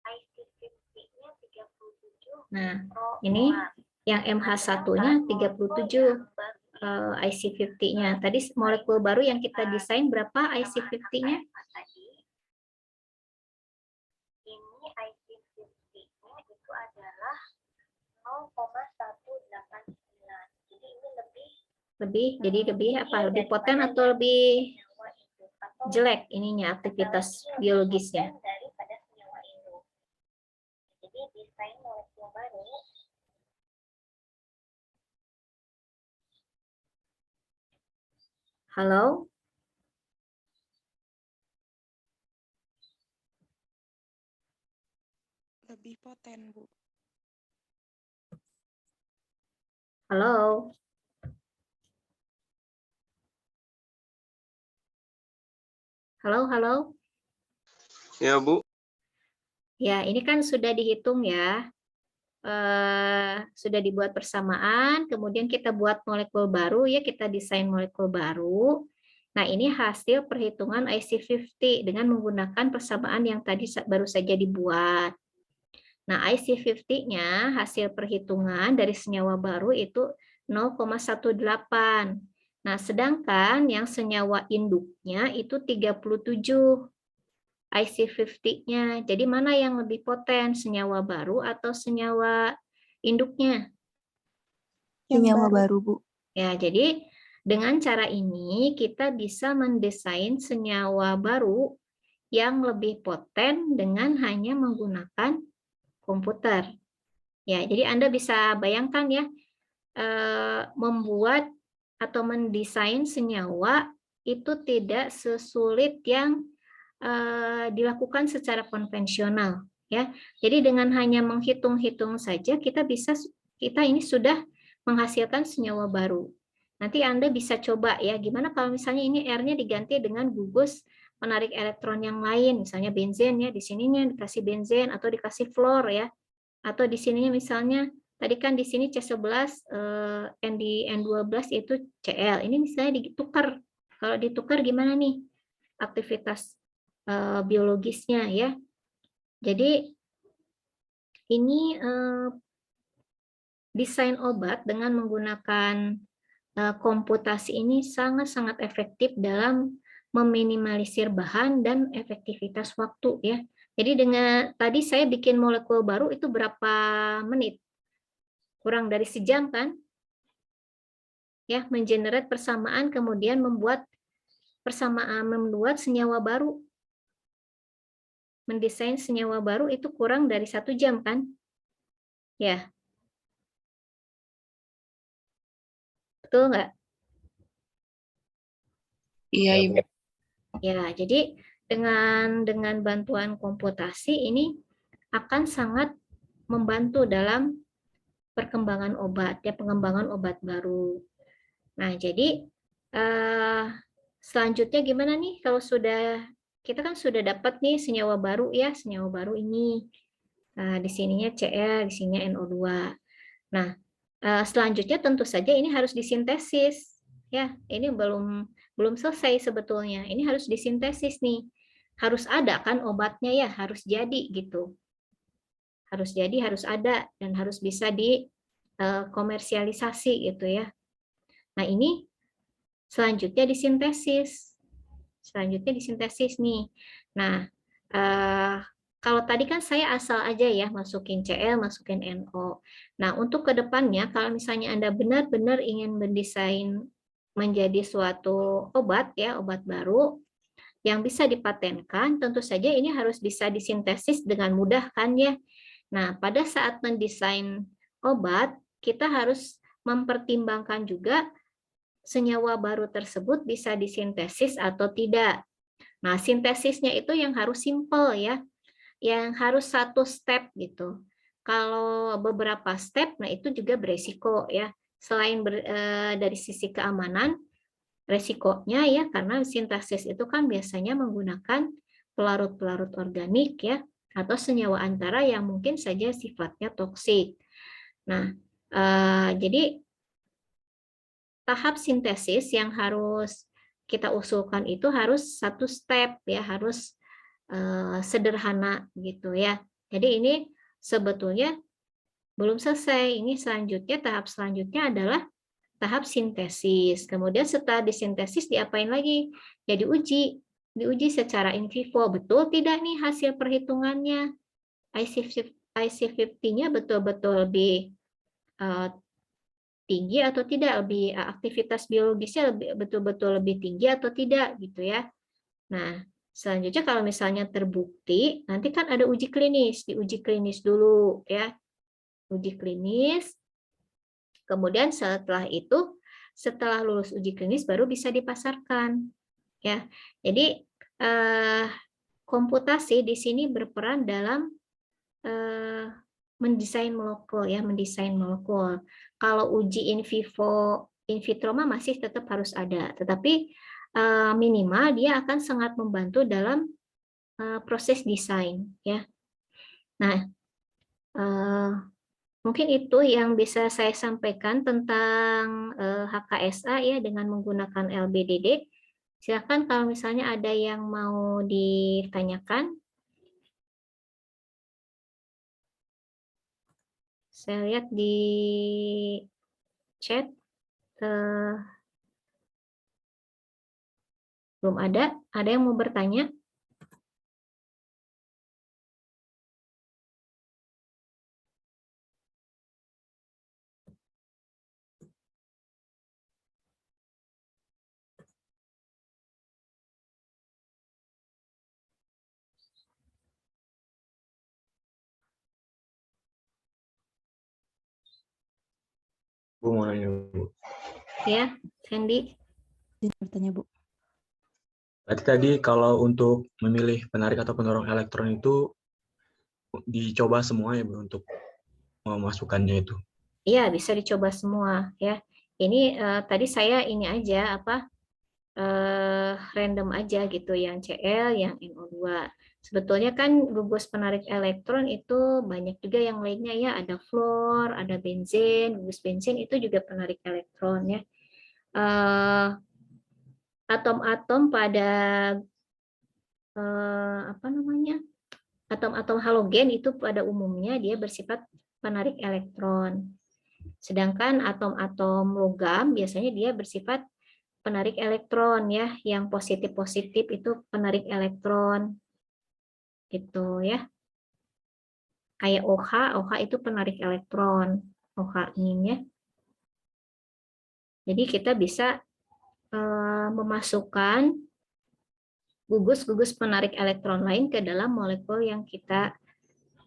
IC50-nya 37 Nah, ini Yang MH1-nya 37 IC50-nya. Tadi molekul baru yang kita desain berapa IC50-nya? Ini IC50-nya itu adalah 0,189. Jadi ini Jadi lebih apa? Lebih poten atau lebih jelek ininya aktivitas biologisnya? daripada senyawa induk. Jadi desain molekul baru Halo? Lebih poten, Bu. Halo? Halo, halo? Ya, Bu. Ya, ini kan sudah dihitung ya. Sudah dibuat persamaan, kemudian kita buat molekul baru ya, kita desain molekul baru. Nah, ini hasil perhitungan IC50 dengan menggunakan persamaan yang tadi baru saja dibuat. Nah, IC50-nya hasil perhitungan dari senyawa baru itu 0,18. Nah, sedangkan yang senyawa induknya itu 37 IC50-nya. Jadi mana yang lebih poten, senyawa baru atau senyawa induknya? Senyawa baru, Bu. Ya, jadi dengan cara ini kita bisa mendesain senyawa baru yang lebih poten dengan hanya menggunakan komputer. Ya, jadi Anda bisa bayangkan ya, membuat atau mendesain senyawa itu tidak sesulit yang dilakukan secara konvensional ya. Jadi dengan hanya menghitung-hitung saja kita ini sudah menghasilkan senyawa baru. Nanti Anda bisa coba ya, gimana kalau misalnya ini R-nya diganti dengan gugus penarik elektron yang lain, misalnya benzen ya, di sininya dikasih benzen atau dikasih fluor ya. Atau di sininya misalnya tadi kan di sini C11 N12 itu Cl. Ini misalnya ditukar. Kalau ditukar gimana nih aktivitas biologisnya ya. Jadi ini desain obat dengan menggunakan komputasi ini sangat-sangat efektif dalam meminimalisir bahan dan efektivitas waktu ya. Jadi dengan tadi saya bikin molekul baru itu berapa menit? Kurang dari sejam kan? Ya, mengenerate persamaan kemudian membuat senyawa baru. Mendesain senyawa baru itu kurang dari 1 jam kan? Ya. Betul nggak? Iya, Ya, Ibu. Bu. Ya, jadi dengan bantuan komputasi ini akan sangat membantu dalam perkembangan obat, ya pengembangan obat baru. Nah, jadi selanjutnya gimana nih kalau kita kan sudah dapat nih senyawa baru ya, senyawa baru ini. Nah, di sininya Cl, di sininya NO2. Nah, selanjutnya tentu saja ini harus disintesis. Ya, ini belum selesai sebetulnya. Ini harus disintesis nih. Harus ada kan obatnya ya, harus jadi gitu. Harus jadi, harus ada dan harus bisa dikomersialisasi gitu ya. Nah, ini selanjutnya disintesis. Selanjutnya disintesis nih. Nah, kalau tadi kan saya asal aja ya masukin Cl, masukin NO. Nah, untuk kedepannya kalau misalnya Anda benar-benar ingin mendesain menjadi suatu obat ya, obat baru yang bisa dipatenkan, tentu saja ini harus bisa disintesis dengan mudah kan ya. Nah, pada saat mendesain obat, kita harus mempertimbangkan juga senyawa baru tersebut bisa disintesis atau tidak. Nah, sintesisnya itu yang harus simple ya, yang harus satu step gitu. Kalau beberapa step, nah itu juga beresiko ya. Selain dari sisi keamanan, resikonya ya karena sintesis itu kan biasanya menggunakan pelarut-pelarut organik ya, atau senyawa antara yang mungkin saja sifatnya toksik. Nah, jadi tahap sintesis yang harus kita usulkan itu harus satu step ya, harus sederhana gitu ya. Jadi ini sebetulnya Belum selesai. Ini selanjutnya, tahap selanjutnya adalah tahap sintesis. Kemudian setelah disintesis diapain lagi? Ya diuji. Diuji secara in vivo. Betul tidak nih hasil perhitungannya? IC50-nya betul-betul lebih tinggi atau tidak, lebih aktivitas biologisnya betul-betul lebih tinggi atau tidak gitu ya. Nah, selanjutnya kalau misalnya terbukti, nanti kan ada uji klinis, diuji klinis dulu ya. Uji klinis. Kemudian setelah itu, setelah lulus uji klinis baru bisa dipasarkan ya. Jadi komputasi di sini berperan dalam mendesain molekul ya, mendesain molekul. Kalau uji in vivo, in vitro mah masih tetap harus ada, tetapi minimal dia akan sangat membantu dalam proses desain ya. Nah, mungkin itu yang bisa saya sampaikan tentang HKSA ya dengan menggunakan LBDD. Silakan kalau misalnya ada yang mau ditanyakan. Saya lihat di chat belum ada. Ada yang mau bertanya? Bu mau nanya, Bu. Ya, Sandy. Bertanya, Bu. Berarti tadi kalau untuk memilih penarik atau pendorong elektron itu dicoba semua ya, Bu, untuk memasukkannya itu. Iya, bisa dicoba semua ya. Ini tadi saya ini aja apa random aja gitu, yang Cl, yang NO2. Sebetulnya kan gugus penarik elektron itu banyak juga yang lainnya ya, ada fluor, ada benzen, gugus benzen itu juga penarik elektron ya. Atom-atom pada apa namanya? Atom-atom halogen itu pada umumnya dia bersifat penarik elektron. Sedangkan atom-atom logam biasanya dia bersifat penarik elektron ya, yang positif-positif itu penarik elektron. Gitu ya. Kayak OH, OH itu penarik elektron, OH-nya ya. Jadi kita bisa memasukkan gugus-gugus penarik elektron lain ke dalam molekul yang kita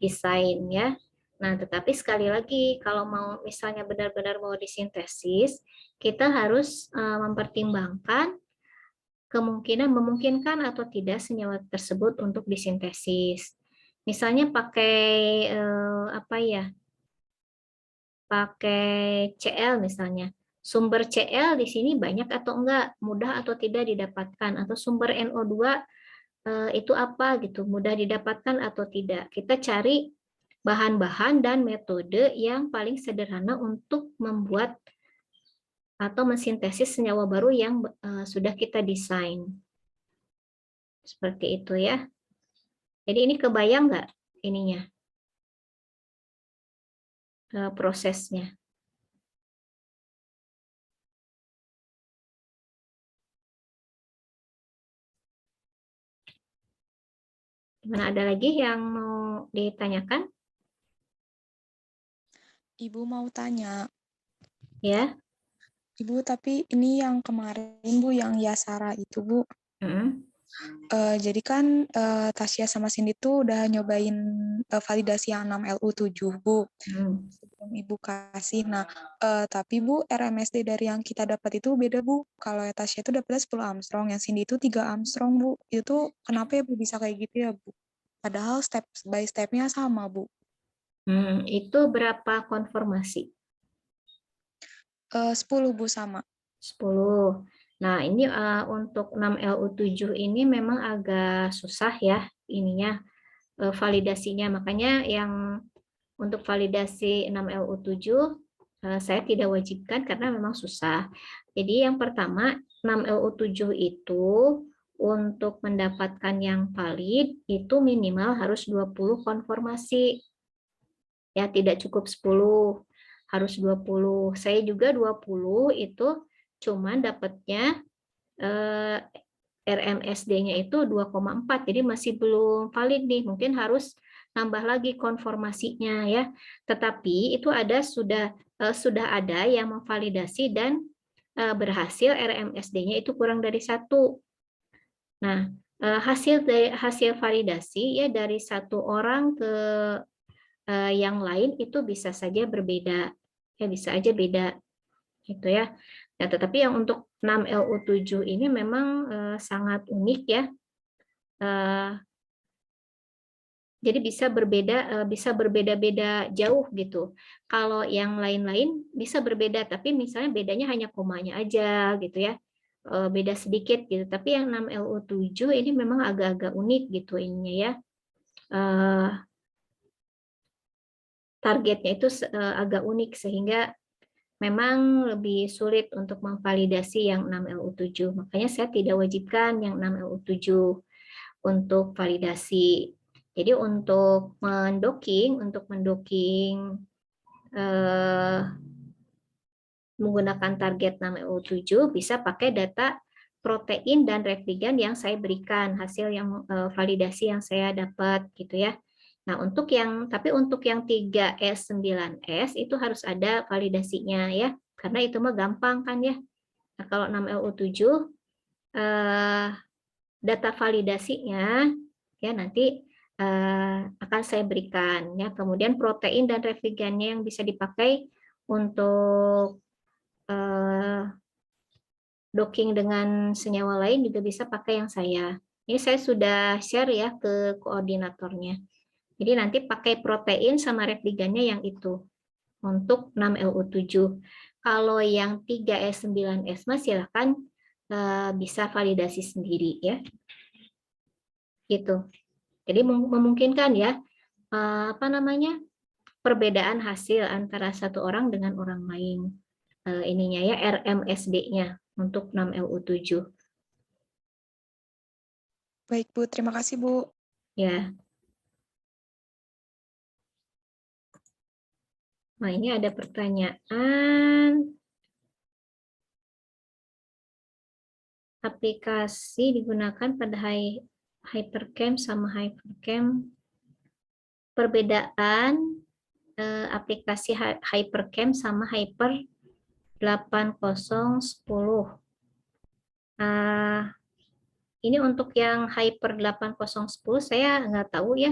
desain ya. Nah, tetapi sekali lagi kalau mau misalnya benar-benar mau disintesis, kita harus mempertimbangkan kemungkinan memungkinkan atau tidak senyawa tersebut untuk disintesis. Misalnya pakai apa ya? Pakai Cl misalnya. Sumber Cl di sini banyak atau enggak, mudah atau tidak didapatkan, atau sumber NO2 itu apa gitu, mudah didapatkan atau tidak. Kita cari bahan-bahan dan metode yang paling sederhana untuk membuat atau mensintesis senyawa baru yang sudah kita desain. Seperti itu ya. Jadi ini kebayang nggak ininya, prosesnya? Gimana, ada lagi yang mau ditanyakan? Ibu mau tanya. Ya. Ibu, tapi ini yang kemarin, Bu, yang Yasara itu, Bu. Jadi kan Tasya sama Cindy tuh udah nyobain validasi yang 6LU7, Bu. Sebelum Ibu kasih. Nah, tapi Bu, RMSD dari yang kita dapat itu beda, Bu. Kalau Tasya itu dapatnya 10 Armstrong, yang Cindy itu 3 Armstrong, Bu. Itu kenapa ya, Bu, bisa kayak gitu ya, Bu? Padahal step by step-nya sama, Bu. Itu berapa konformasi? 10, Bu, sama. 10. Nah, ini untuk 6LU7 ini memang agak susah ya ininya validasinya. Makanya yang untuk validasi 6LU7 saya tidak wajibkan karena memang susah. Jadi yang pertama 6LU7 itu untuk mendapatkan yang valid itu minimal harus 20 konformasi. Ya, tidak cukup 10, harus 20. Saya juga 20 itu cuman dapatnya RMSD-nya itu 2,4, jadi masih belum valid nih, mungkin harus nambah lagi konformasinya ya. Tetapi itu sudah ada yang memvalidasi dan berhasil RMSD-nya itu kurang dari 1. Nah, hasil validasi ya dari satu orang ke yang lain itu bisa saja berbeda, ya bisa aja beda gitu ya. Nah, tetapi yang untuk 6LU7 ini memang sangat unik ya. Jadi bisa berbeda-beda jauh gitu. Kalau yang lain-lain bisa berbeda, tapi misalnya bedanya hanya komanya aja gitu ya. Beda sedikit gitu. Tapi yang 6LU7 ini memang agak-agak unik gitu ininya ya. Targetnya itu agak unik sehingga memang lebih sulit untuk memvalidasi yang 6LU7. Makanya saya tidak wajibkan yang 6LU7 untuk validasi. Jadi untuk mendoking menggunakan target 6LU7 bisa pakai data protein dan repligan yang saya berikan, hasil yang validasi yang saya dapat gitu ya. Nah, untuk yang 3S 9S itu harus ada validasinya ya. Karena itu mah gampang kan ya. Nah, kalau 6LU7 data validasinya ya nanti akan saya berikan ya. Kemudian protein dan repligannya yang bisa dipakai untuk docking dengan senyawa lain juga bisa pakai yang saya. Ini saya sudah share ya ke koordinatornya. Jadi nanti pakai protein sama repligannya yang itu untuk 6LU7. Kalau yang 3S 9S silahkan bisa validasi sendiri ya. Gitu. Jadi memungkinkan ya perbedaan hasil antara satu orang dengan orang lain. Ininya ya RMSD-nya untuk 6LU7. Baik, Bu. Terima kasih, Bu. Ya. Nah, ini ada pertanyaan. Aplikasi digunakan pada Hypercam sama Hypercam. Perbedaan aplikasi Hypercam sama Hyper 8010. Ini untuk yang Hyper 8010 saya nggak tahu ya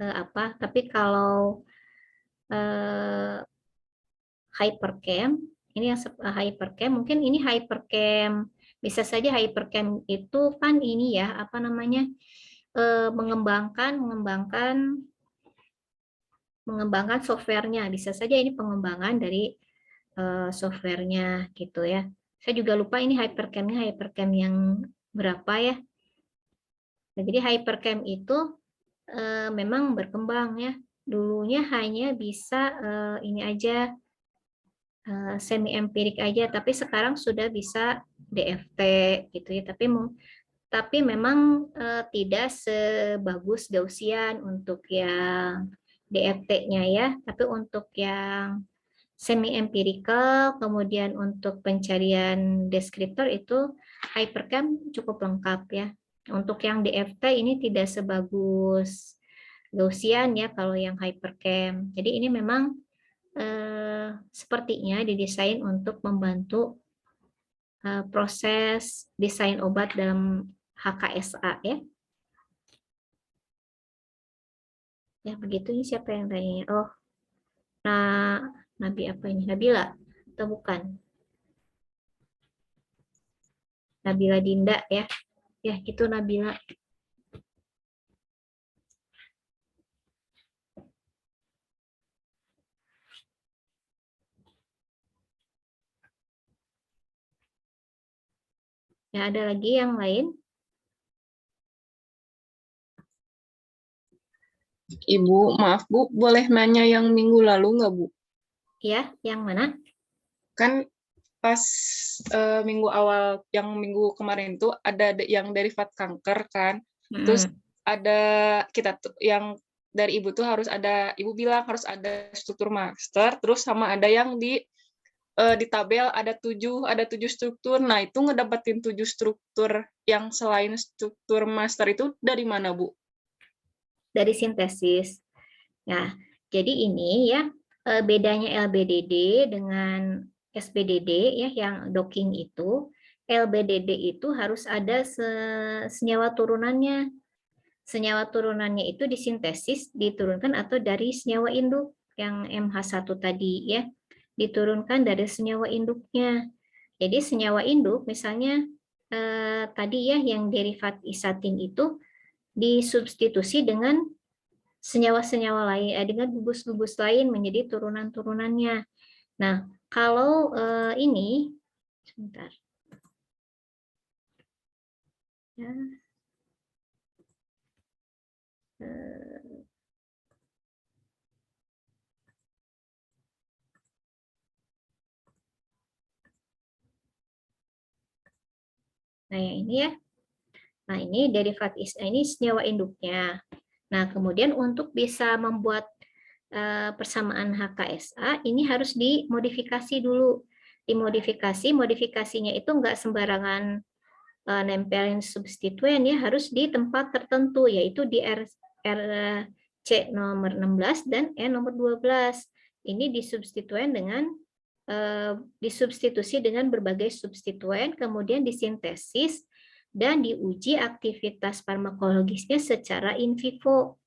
apa, tapi kalau Hypercam, ini yang Hypercam, mungkin ini Hypercam, bisa saja Hypercam itu kan ini ya, apa namanya, mengembangkan softwarenya, bisa saja ini pengembangan dari softwarenya gitu ya. Saya juga lupa ini Hypercam-nya Hypercam yang berapa ya. Nah, jadi Hypercam itu memang berkembang ya. Dulunya hanya bisa ini aja semi empirik aja, tapi sekarang sudah bisa DFT gitu ya. Tapi memang tidak sebagus Gaussian untuk yang DFT-nya ya, tapi untuk yang semi empirical, kemudian untuk pencarian deskriptor itu Hypercam cukup lengkap ya. Untuk yang DFT ini tidak sebagus Gaussian ya kalau yang Hypercam. Jadi ini memang sepertinya didesain untuk membantu proses desain obat dalam HKSA ya. Ya begitu, ini siapa yang tanya? Oh, nah, Nabi apa ini? Nabila atau bukan? Nabila Dinda ya. Ya, itu Nabila. Ya, ada lagi yang lain? Ibu, maaf Bu, boleh nanya yang minggu lalu nggak Bu? Ya, yang mana? Kan pas minggu awal, yang minggu kemarin tuh ada yang derivat kanker kan, terus ada kita tuh yang dari Ibu tuh harus ada, Ibu bilang harus ada struktur master, terus sama ada yang di tabel ada 7 struktur. Nah, itu ngedapetin 7 struktur yang selain struktur master itu dari mana, Bu? Dari sintesis. Nah, jadi ini ya bedanya LBDD dengan SBDD ya yang docking itu. LBDD itu harus ada senyawa turunannya. Senyawa turunannya itu disintesis, diturunkan atau dari senyawa induk yang MH1 tadi ya. Diturunkan dari senyawa induknya. Jadi senyawa induk misalnya tadi ya yang derivat isatin itu disubstitusi dengan senyawa-senyawa lain, dengan gugus-gugus lain menjadi turunan-turunannya. Nah, kalau ini, sebentar. Ya. Nah, yang ini ya. Nah, ini derivat ini senyawa induknya. Nah, kemudian untuk bisa membuat persamaan HKSA, ini harus dimodifikasi dulu. Dimodifikasi, modifikasinya itu enggak sembarangan nempelin substituen ya, harus di tempat tertentu, yaitu di RC nomor 16 dan N nomor 12. Ini disubstituen dengan disubstitusi dengan berbagai substituen, kemudian disintesis dan diuji aktivitas farmakologisnya secara in vivo.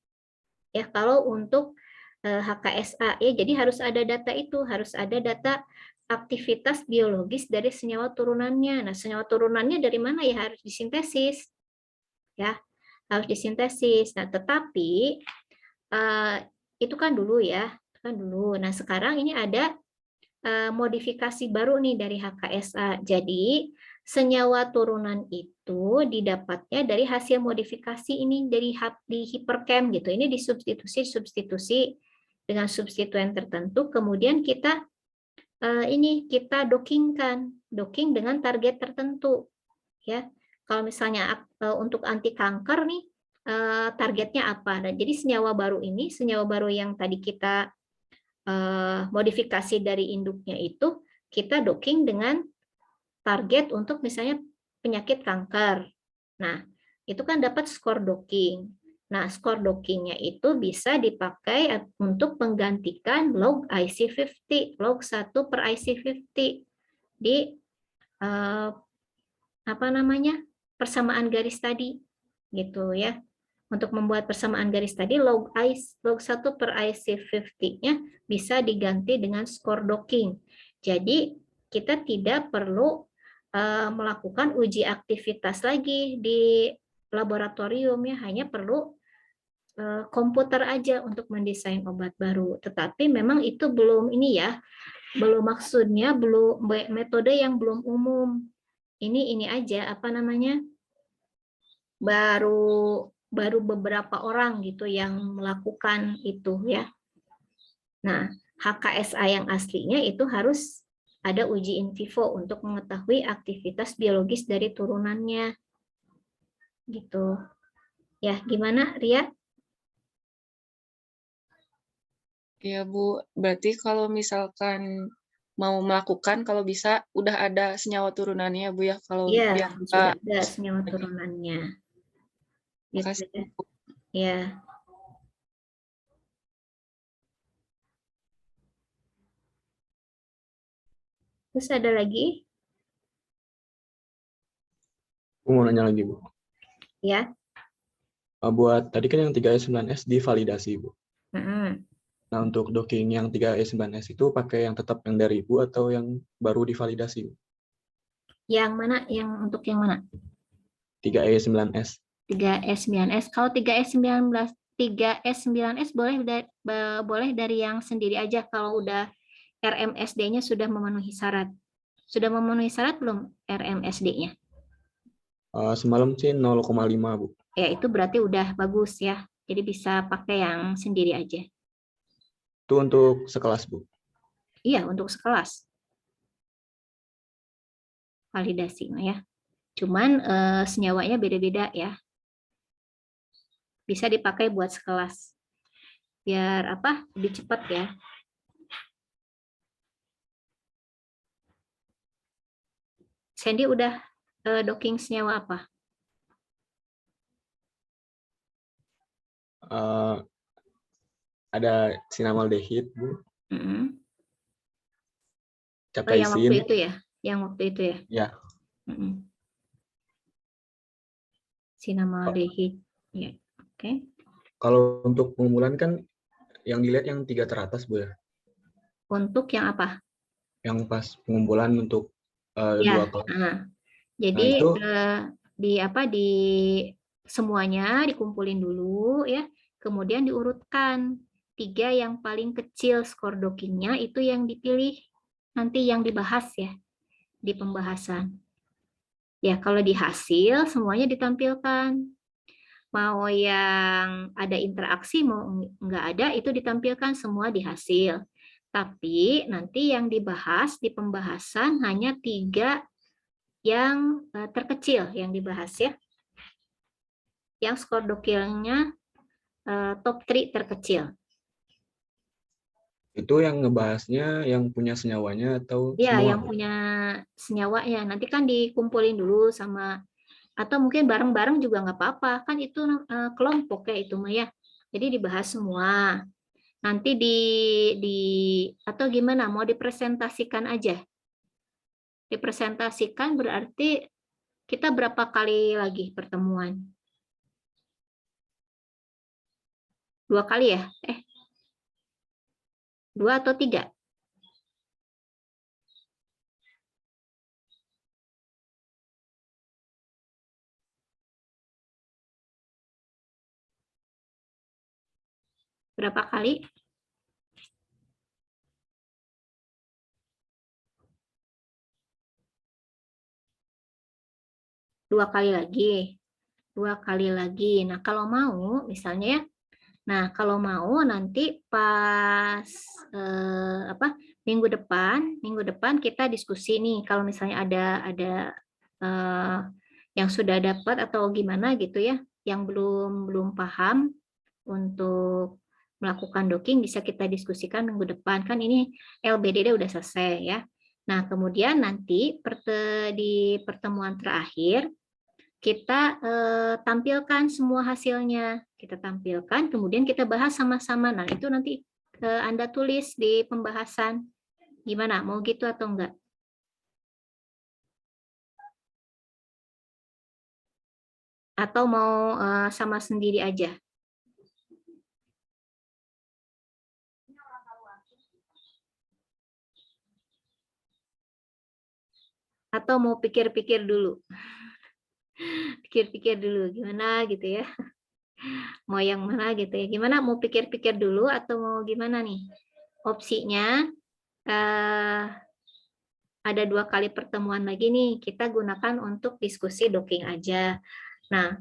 Ya, kalau untuk HKSA ya, jadi harus ada data itu, harus ada data aktivitas biologis dari senyawa turunannya. Nah, senyawa turunannya dari mana ya, harus disintesis. Ya, harus disintesis. Nah, tetapi itu kan dulu ya, kan dulu. Nah, sekarang ini ada modifikasi baru nih dari HKSA. Jadi, senyawa turunan itu didapatnya dari hasil modifikasi ini di hiperchem gitu. Ini disubstitusi dengan substituen tertentu, kemudian kita kita docking dengan target tertentu. Ya, kalau misalnya untuk anti kanker nih targetnya apa? Nah, jadi senyawa baru ini, senyawa baru yang tadi kita modifikasi dari induknya itu kita docking dengan target untuk misalnya penyakit kanker. Nah, itu kan dapat skor docking. Nah, skor dockingnya itu bisa dipakai untuk menggantikan log IC50, log 1 per IC50 di apa namanya, persamaan garis tadi, gitu ya. Untuk membuat persamaan garis tadi, log 1 per IC50-nya bisa diganti dengan skor docking. Jadi, kita tidak perlu melakukan uji aktivitas lagi di laboratorium, ya, hanya perlu komputer aja untuk mendesain obat baru. Tetapi memang itu belum ini ya, belum maksudnya belum metode yang belum umum. Ini aja apa namanya? Baru beberapa orang gitu yang melakukan itu ya. Nah, HKSA yang aslinya itu harus ada uji in vivo untuk mengetahui aktivitas biologis dari turunannya. Gitu. Ya, gimana Ria? Ya Bu, berarti kalau misalkan mau melakukan, kalau bisa udah ada senyawa turunannya Bu ya, kalau ya, biar sudah ada senyawa turunannya. Makasih. Gitu. Ya. Terus ada lagi? Aku mau nanya lagi, Bu. Ya. Buat tadi kan yang 3E9S divalidasi, Bu. Mm-hmm. Nah, untuk docking yang 3E9S itu pakai yang tetap yang dari Ibu atau yang baru divalidasi, Bu? Yang mana? Yang untuk yang mana? 3E9S. 3S9S. Kalau 3S9S boleh dari yang sendiri aja kalau udah RMSD-nya sudah memenuhi syarat. Sudah memenuhi syarat belum RMSD-nya? Semalam sih 0,5, Bu. Ya, itu berarti udah bagus ya. Jadi bisa pakai yang sendiri aja. Itu untuk sekelas, Bu? Iya, untuk sekelas. Validasi ya. Cuman senyawanya beda-beda ya. Bisa dipakai buat sekelas. biar apa? Lebih cepat ya. Sandy udah docking senyawa apa? Ada sinamaldehid, Bu. Oh, yang waktu Capsaicin. itu ya? Yang waktu itu ya? Ya. Sinamaldehid. Ya, oke. Kalau untuk pengumpulan kan yang dilihat yang 3 teratas, Bu ya. Untuk yang apa? Yang pas pengumpulan untuk Ya. 2 kelas. Jadi Nah, itu di semuanya dikumpulin dulu ya, kemudian diurutkan 3 yang paling kecil skor dockingnya itu yang dipilih nanti yang dibahas ya di pembahasan. Ya kalau di hasil semuanya ditampilkan. Mau yang ada interaksi mau nggak ada itu ditampilkan semua di hasil. Tapi nanti yang dibahas di pembahasan hanya 3 yang terkecil yang dibahas ya. Yang skor dokilnya top 3 terkecil. itu yang ngebahasnya yang punya senyawanya atau Ya, semua? yang punya senyawanya. Nanti kan dikumpulin dulu sama, atau mungkin bareng-bareng juga nggak apa-apa. Kan itu kelompok ya itu mah ya. Jadi dibahas semua. Nanti atau gimana? Mau dipresentasikan aja? Dipresentasikan berarti kita berapa kali lagi pertemuan? 2 kali ya? 2 atau 3? Berapa kali? Dua kali lagi. 2 kali lagi. Nah, kalau mau misalnya ya. Nah, kalau mau nanti pas minggu depan kita diskusi nih kalau misalnya ada yang sudah dapat atau gimana gitu ya, yang belum paham untuk melakukan docking bisa kita diskusikan minggu depan. Kan ini LBDD udah selesai ya. Nah, kemudian nanti di pertemuan terakhir kita tampilkan semua hasilnya. Kita tampilkan, kemudian kita bahas sama-sama. Nah, itu nanti Anda tulis di pembahasan. Gimana? Mau gitu atau enggak? Atau mau sama sendiri aja? Atau mau pikir-pikir dulu? Pikir-pikir dulu, gimana gitu ya? Mau yang mana gitu ya? Gimana? Mau pikir-pikir dulu atau mau gimana nih? Opsinya ada 2 kali pertemuan lagi nih, kita gunakan untuk diskusi docking aja. Nah,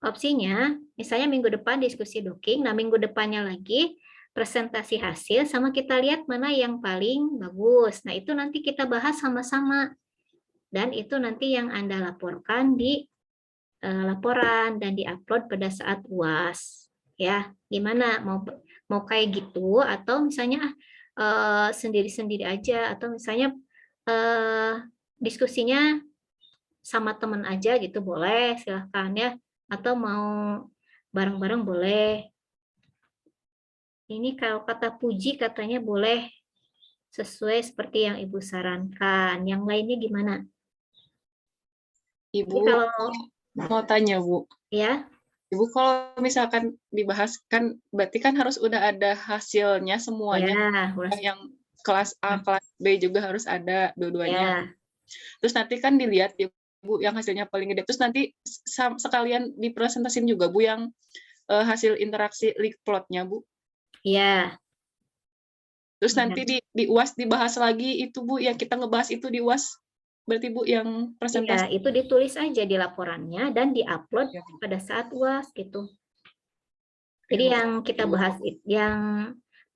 opsinya, misalnya minggu depan diskusi docking, nah minggu depannya lagi presentasi hasil, sama kita lihat mana yang paling bagus. Nah, itu nanti kita bahas sama-sama. Dan itu nanti yang Anda laporkan di laporan dan diupload pada saat UAS. Ya, gimana? Mau kayak gitu atau misalnya sendiri-sendiri aja atau misalnya diskusinya sama teman aja gitu boleh, silahkan ya, atau mau bareng-bareng boleh. Ini kalau kata Puji katanya boleh sesuai seperti yang Ibu sarankan. Yang lainnya gimana? Ibu Jadi kalau mau tanya, Bu. Ya. Ibu kalau misalkan dibahas kan berarti kan harus udah ada hasilnya semuanya. Ya, Yang kelas A, kelas B juga harus ada dua-duanya. Ya. Terus nanti kan dilihat ya Bu yang hasilnya paling gede. Terus nanti sekalian dipresentasin juga Bu yang hasil interaksi leak plotnya Bu. Iya. Terus nanti di UAS dibahas lagi itu Bu yang kita ngebahas itu di UAS. Berarti Bu yang presentasi. Iya, itu ditulis aja di laporannya dan diupload pada saat UAS gitu. Jadi yang kita bahas, yang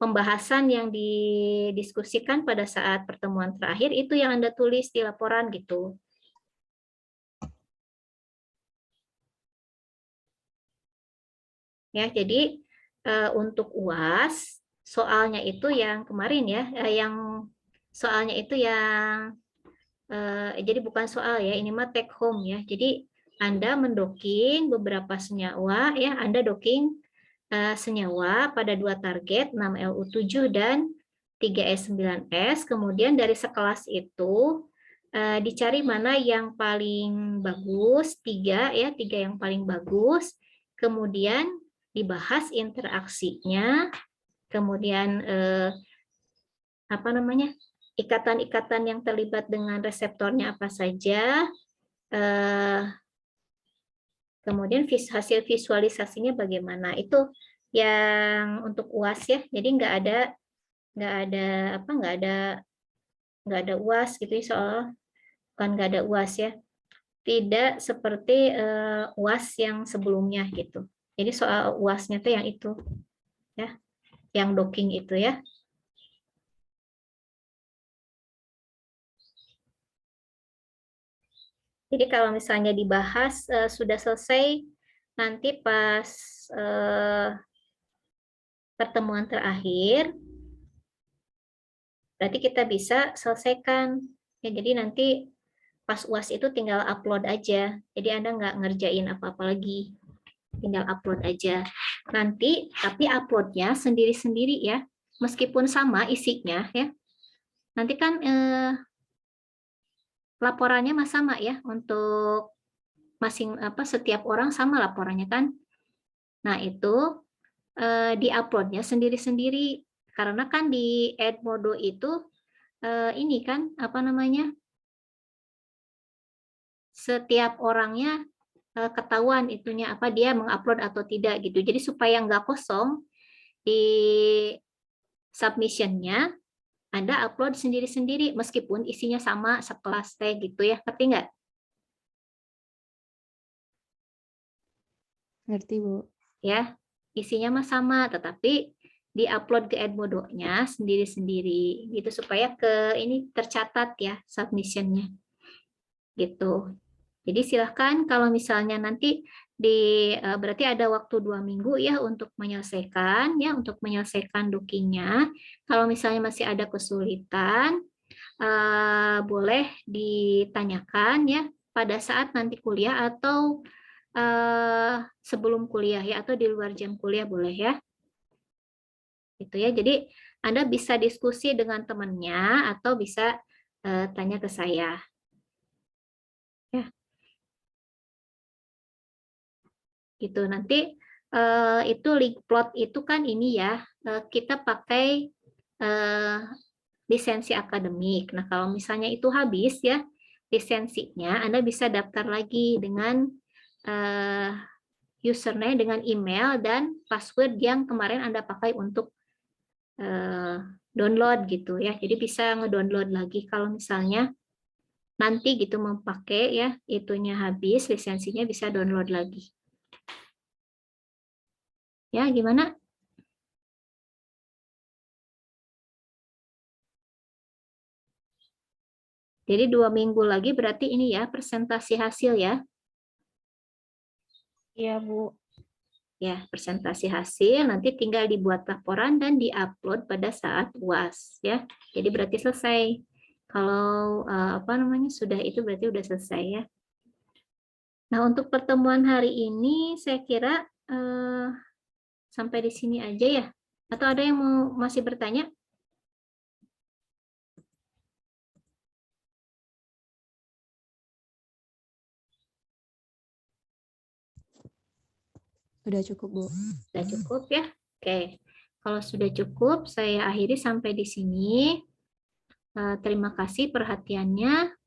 pembahasan yang didiskusikan pada saat pertemuan terakhir itu yang Anda tulis di laporan gitu. Ya, jadi untuk UAS, soalnya itu yang kemarin ya, soalnya itu yang jadi bukan soal ya, ini mah take home ya. Jadi Anda mendocking beberapa senyawa ya, Anda docking senyawa pada 2 target 6Lu7 dan 3S9S. Kemudian dari sekelas itu dicari mana yang paling bagus, 3 ya, 3 yang paling bagus. Kemudian dibahas interaksinya, kemudian apa namanya, ikatan-ikatan yang terlibat dengan reseptornya apa saja, kemudian hasil visualisasinya bagaimana. Itu yang untuk UAS ya. Jadi nggak ada UAS gitu ya, soal bukan nggak ada UAS ya. Tidak seperti UAS yang sebelumnya gitu. Jadi soal UAS-nya tuh yang itu ya, yang docking itu ya. Jadi kalau misalnya dibahas sudah selesai, nanti pas pertemuan terakhir, berarti kita bisa selesaikan. Ya, jadi nanti pas UAS itu tinggal upload aja. Jadi Anda nggak ngerjain apa-apa lagi. Tinggal upload aja. Nanti, tapi uploadnya sendiri-sendiri ya. Meskipun sama isinya ya. Nanti kan laporannya sama ya, untuk setiap orang sama laporannya kan. Nah, itu di-uploadnya sendiri-sendiri, karena kan di Edmodo itu ini kan apa namanya, setiap orangnya ketahuan itunya apa, dia mengupload atau tidak gitu. Jadi supaya nggak kosong di submission-nya, Anda upload sendiri-sendiri meskipun isinya sama sekelas teh gitu ya, ngerti nggak? Ngerti, Bu. Ya, isinya mah sama, tetapi di-upload ke Edmodo-nya sendiri-sendiri gitu supaya ini tercatat ya submission-nya. Gitu. Jadi silahkan kalau misalnya nanti berarti ada waktu 2 minggu ya untuk menyelesaikan dockingnya. Kalau misalnya masih ada kesulitan, boleh ditanyakan ya pada saat nanti kuliah atau sebelum kuliah ya, atau di luar jam kuliah boleh ya. Gitu ya. Jadi Anda bisa diskusi dengan temannya atau bisa tanya ke saya. Ya. Gitu. Nanti itu link plot itu kan ini ya, kita pakai lisensi akademik. Nah, kalau misalnya itu habis ya lisensinya, Anda bisa daftar lagi dengan username, dengan email dan password yang kemarin Anda pakai untuk download gitu ya. Jadi bisa ngedownload lagi kalau misalnya nanti gitu mau pakai ya, itunya habis, lisensinya bisa download lagi. Ya, gimana? Jadi 2 minggu lagi berarti ini ya, presentasi hasil ya. Iya, Bu. Ya, presentasi hasil, nanti tinggal dibuat laporan dan diupload pada saat UAS ya. Jadi berarti selesai. Kalau sudah itu berarti udah selesai ya. Nah, untuk pertemuan hari ini saya kira sampai di sini aja ya. Atau ada yang masih bertanya? Sudah cukup, Bu. Sudah cukup ya? Oke. Kalau sudah cukup, saya akhiri sampai di sini. Terima kasih perhatiannya.